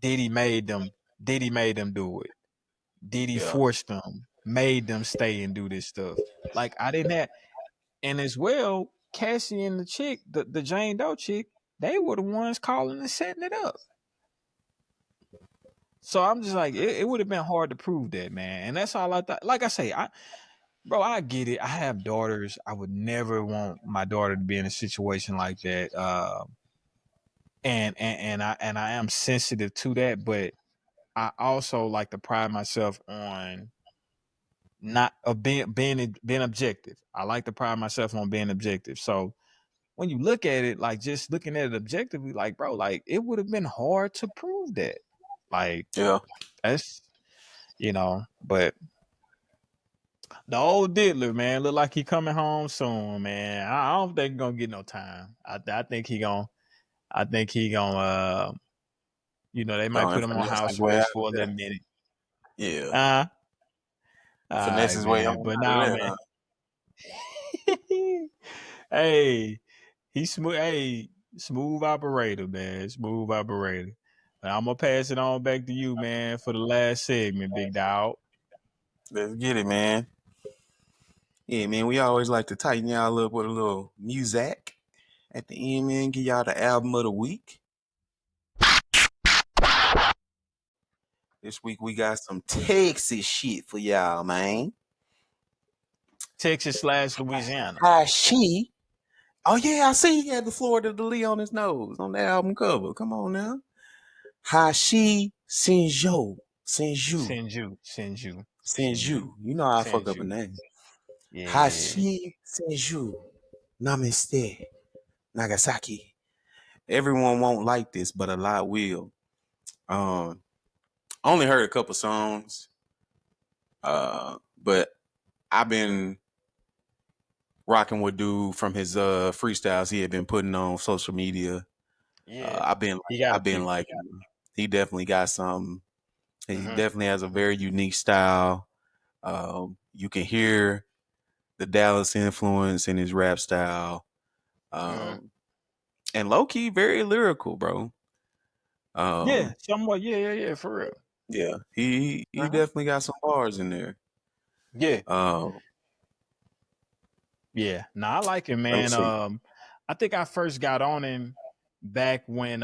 Diddy made them do it. Diddy Yeah. forced them, made them stay and do this stuff. Like I didn't have, and as well, Cassie and the chick, the Jane Doe chick, they were the ones calling and setting it up. So I'm just like, it would have been hard to prove that, man. And that's all I thought. Like I say, I get it. I have daughters. I would never want my daughter to be in a situation like that. And I am sensitive to that, but I also like to pride myself on not being objective. I like to pride myself on being objective. So when you look at it, like just looking at it objectively, like bro, like it would have been hard to prove that. Like Yeah. that's but the old diddler, man, look like he coming home soon, man. I don't think he gonna get no time. I think he gonna they might Go put and him on finesse his house way out arrest of for a there. little minute. Yeah. Uh all Finesse right, his way on man. But out of now, there, man. huh? Hey, he's smooth. Hey, smooth operator, man. Smooth operator. I'm gonna pass it on back to you, man, for the last segment, big dog. Let's get it, man. Yeah, man. We always like to tighten y'all up with a little music at the end, man. Give y'all the album of the week. This week we got some Texas shit for y'all, man. Texas/Louisiana. Hashi. Oh yeah, I see he had the Florida the Lee on his nose on the album cover. Come on now. Hashi Senju. Senju. Senju. Senju. You know how I fuck up a Senju. name. Yeah. Hashi Senju. Namaste. Nagasaki. Everyone won't like this, but a lot will. Only heard a couple songs. But I've been rocking with dude from his freestyles he had been putting on social media. Yeah. He got a I've been few. like he definitely got some. He Mm-hmm. definitely has a very unique style. You can hear the Dallas influence in his rap style. Mm-hmm. And low key very lyrical, bro. Yeah, Um, somewhat. Yeah, for real. yeah, he Uh-huh. definitely got some bars in there. Yeah. Um, Yeah. No, I like him, let me man. see. I think I first got on him back when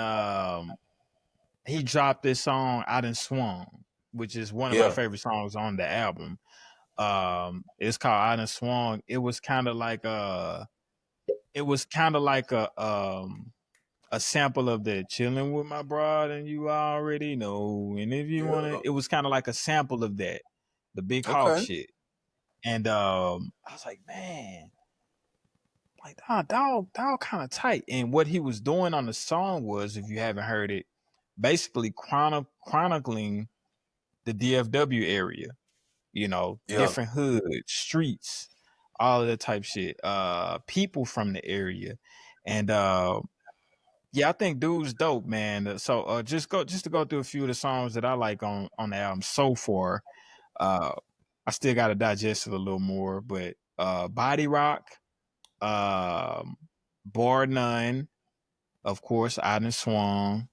he dropped this song "I Done Swung," which is one of my Yeah, favorite songs on the album. It's called "I Done Swung." It was kind of like a sample of the "Chilling with My Broad" and you already know. And if you want yeah. to, it was kind of like a sample of that, the Big Hawk Okay. shit. And I was like, man, like dog kind of tight. And what he was doing on the song was, if you haven't heard it, basically chronicling the DFW area, Yeah. different hoods, streets, all of that type shit, people from the area. And yeah, I think dude's dope, man. So just to go through a few of the songs that I like on the album so far. Uh I still gotta digest it a little more, but Body Rock, um, Bar None, of course, I Done Swung,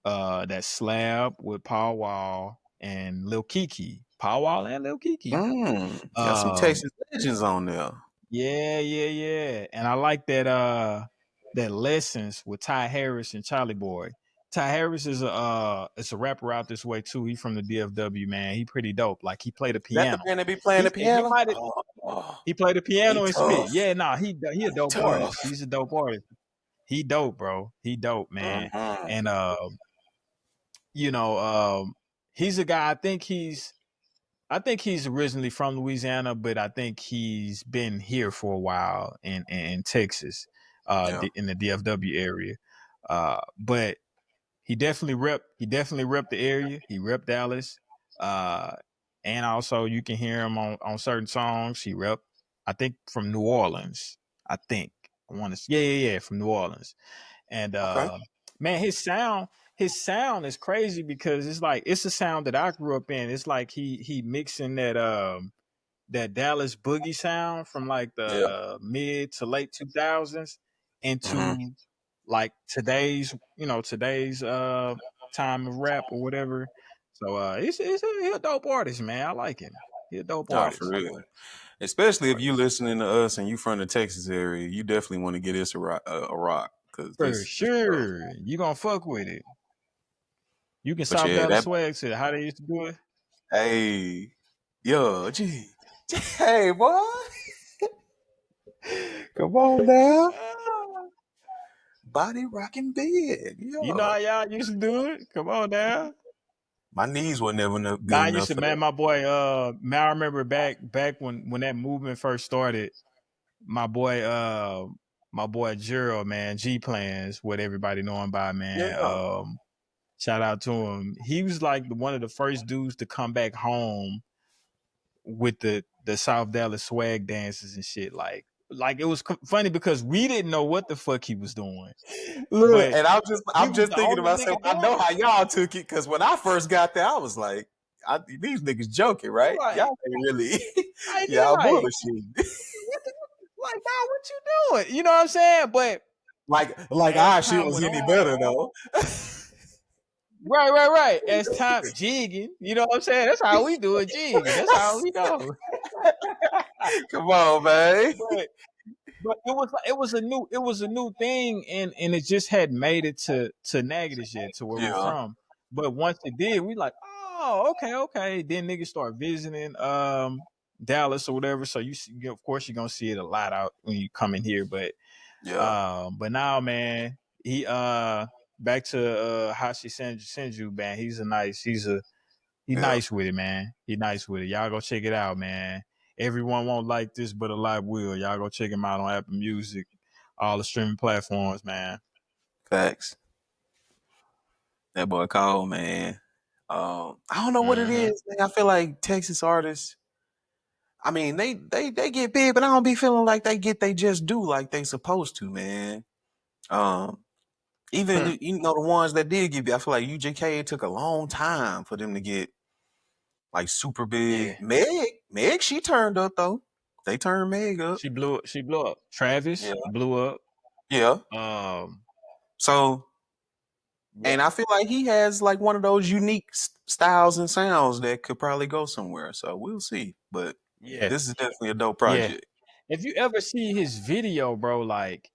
that Slab with Paul Wall and Lil Kiki. Paul Wall and Lil Kiki. Got some Um, Texas legends on there. yeah. And I like that Lessons with Ty Harris and Charlie Boy. Ty Harris is a rapper out this way too. He from the DFW, man. He pretty dope. Like he played the Is that the piano. man that be playing the He piano? might have Oh, He played the He piano and spit. tough. Yeah, nah, he a dope Tough. artist. He's a dope artist. He dope, bro. He dope, man. Mhm. And you know, he's a guy. I think he's originally from Louisiana, but I think he's been here for a while in Texas, Yeah. in the DFW area. But he definitely repped the area. He repped Dallas. Uh, and also you can hear him on certain songs. He repped, I think, from New Orleans. I think. I want to yeah, from New Orleans. And Okay. man, his sound is crazy because it's like it's a sound that I grew up in. It's like he mixing that Dallas boogie sound from like Yeah. the mid to late 2000s Hmm. into like today's time of rap or whatever. So he's a dope artist, man. I like him. He's a dope Nah, for artist. real. Especially if you Artist. listening to us and you from the Texas area, you definitely want to get this a rock because For this stuff. sure. You gonna fuck with it. You can But South yeah, Dallas that swag to how they used to do it. hey, yo, gee, hey, boy, come on now, body rocking bed, You know how yo. y'all used to do it? Come on now. My knees were never Nah, good I used enough to for man, that. my boy, man, I remember back when that movement first started, my boy, my boy Gerald, man, G Plans, what everybody know him by, man. Yeah, Shout out to him. He was like one of the first dudes to come back home with the South Dallas swag dances and shit. Like it was funny because we didn't know what the fuck he was doing, look, but and he I'm was just the thinking to only myself, nigga I doing know it. how y'all took it because when I first got there, I was like, these niggas joking, You're right? Y'all like, ain't really, I did y'all like, bullshit. what the, like, bro, what you doing? You know what I'm saying? But Like as our shit time was went any on, better though. right. As time jigging, you know what I'm saying? That's how we do it, jigging. That's how we go. Come on, man. but but it was a new thing, and it just had made it to Natchez yet, to where we Yeah, from. But once it did, we like, oh, okay. Then niggas start visiting Dallas or whatever. So you see, of course you're gonna see it a lot out when you come in here. yeah, But now, man, he back to Hashi Senju, man. He yeah. nice with it, man. He nice with it. Y'all go check it out, man. Everyone won't like this, but a lot will. Y'all go check him out on Apple Music, all the streaming platforms, man. Facts. That boy Cole, man. I don't know what it Mm-hmm. is, man. I feel like Texas artists. I mean, they get big, but I don't be feeling like they get they just do like they supposed to, man. Um, even Hmm. the ones that did get big, I feel like UJK it took a long time for them to get like super big. Yeah, Meg, she turned up though. They turned Meg up. she blew up. She blew up. Travis Yeah, blew up. yeah. Um, So, yeah, and I feel like he has like one of those unique styles and sounds that could probably go somewhere. So we'll see. But yeah, this is definitely a dope yeah. project. If you ever see his video, bro, like,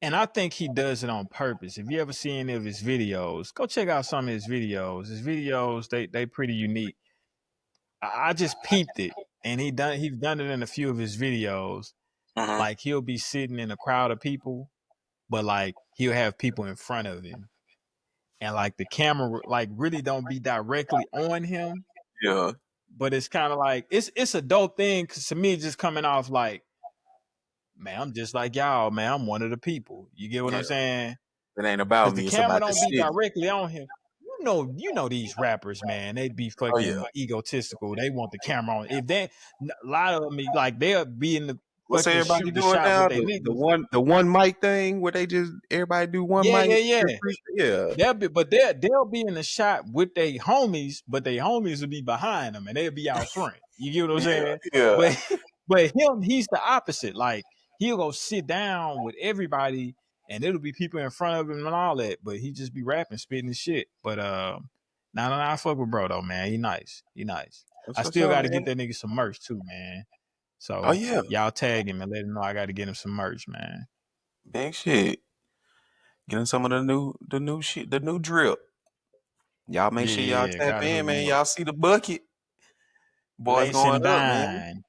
and I think he does it on purpose. If you ever see any of his videos, go check out some of his videos. His videos, they pretty unique. I just peeped it, and he's done it in a few of his videos. Hmm. Like he'll be sitting in a crowd of people, but like he'll have people in front of him, and like the camera like really don't be directly on him, Yeah, but it's kind of like it's a dope thing because to me it's just coming off like, man, I'm just like y'all, man, I'm one of the people. You get what yeah. I'm saying? It ain't Because about the me. It's camera about the don't be city. directly on him. You know these rappers, man. They be Oh yeah. fucking egotistical. They want the camera on. If they, a lot of them, like they'll be in the What's fucking everybody shooting the doing shot with now? their The niggas. one mic thing where they just everybody do one mic. Yeah. Yeah, They'll be in the shot with their homies, but their homies will be behind them and they'll be out front. You get what I'm yeah, saying? yeah. But but him, he's the opposite. Like he'll go sit down with everybody and it'll be people in front of him and all that, but he just be rapping, spitting his shit. But I fuck with bro though, man. He nice. He nice. That's I for still sure, gotta get man. that nigga some merch too, man. Oh So yeah, y'all tag him and let him know I gotta get him some merch, man. big shit. Getting some of the new shit, the new drip. Y'all make sure y'all Yeah, tap gotta in, hook him man. up. Y'all see the bucket, boys Lace going and up, man. Dine.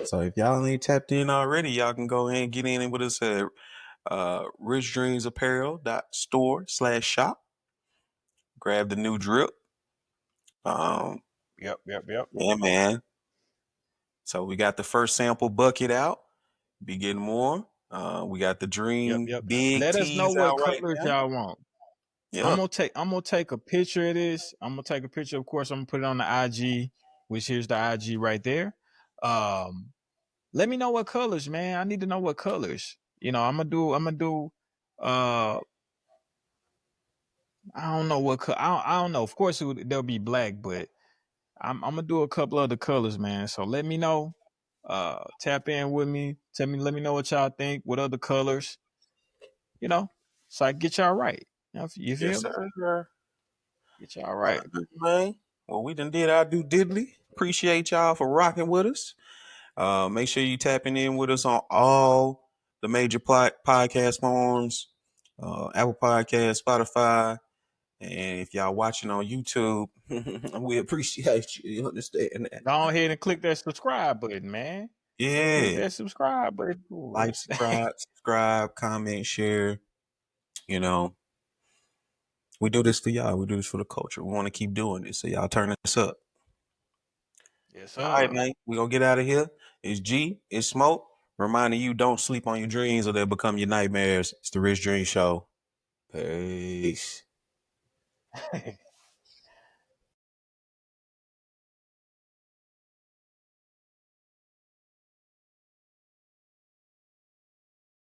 So if y'all ain't tapped in already, y'all can go ahead and get in with us at richdreamsapparel.store/shop. Grab the new drip. Yep, yep, yep. Yeah, man. So we got the first sample bucket out. Be getting more. We got the Yep, Dream yep. Big Let us know tees what out right colors now. y'all want. Yeah. I'm gonna take a picture of this. I'm gonna take a picture, of course, I'm gonna put it on the IG, which here's the IG right there. Um, let me know what colors, man. I need to know what colors. You know, I'm gonna do uh I don't know what I don't know. Of course there'll be black, but I'm gonna do a couple other colors, man. So let me know. Tap in with me. Let me know what y'all think. What other colors? You know, so I can get y'all right. You Yes, feel me? sir. Get y'all All right. right, man. Well, we done did our due diddly. Appreciate y'all for rocking with us. Make sure you tapping in with us on all the major podcast forms, Apple Podcast, Spotify, and if y'all watching on YouTube, we appreciate you. You understand that, Go man? ahead and click that subscribe button, man. Click Yeah. that subscribe button. Like, subscribe, comment, share. You know, we do this for y'all. We do this for the culture. We want to keep doing this. So y'all turn this up. Yes, All right, sir. man. We're gonna get out of here. It's G, it's Smoke. Reminding you, don't sleep on your dreams or they'll become your nightmares. It's the Rich Dream Show. Peace.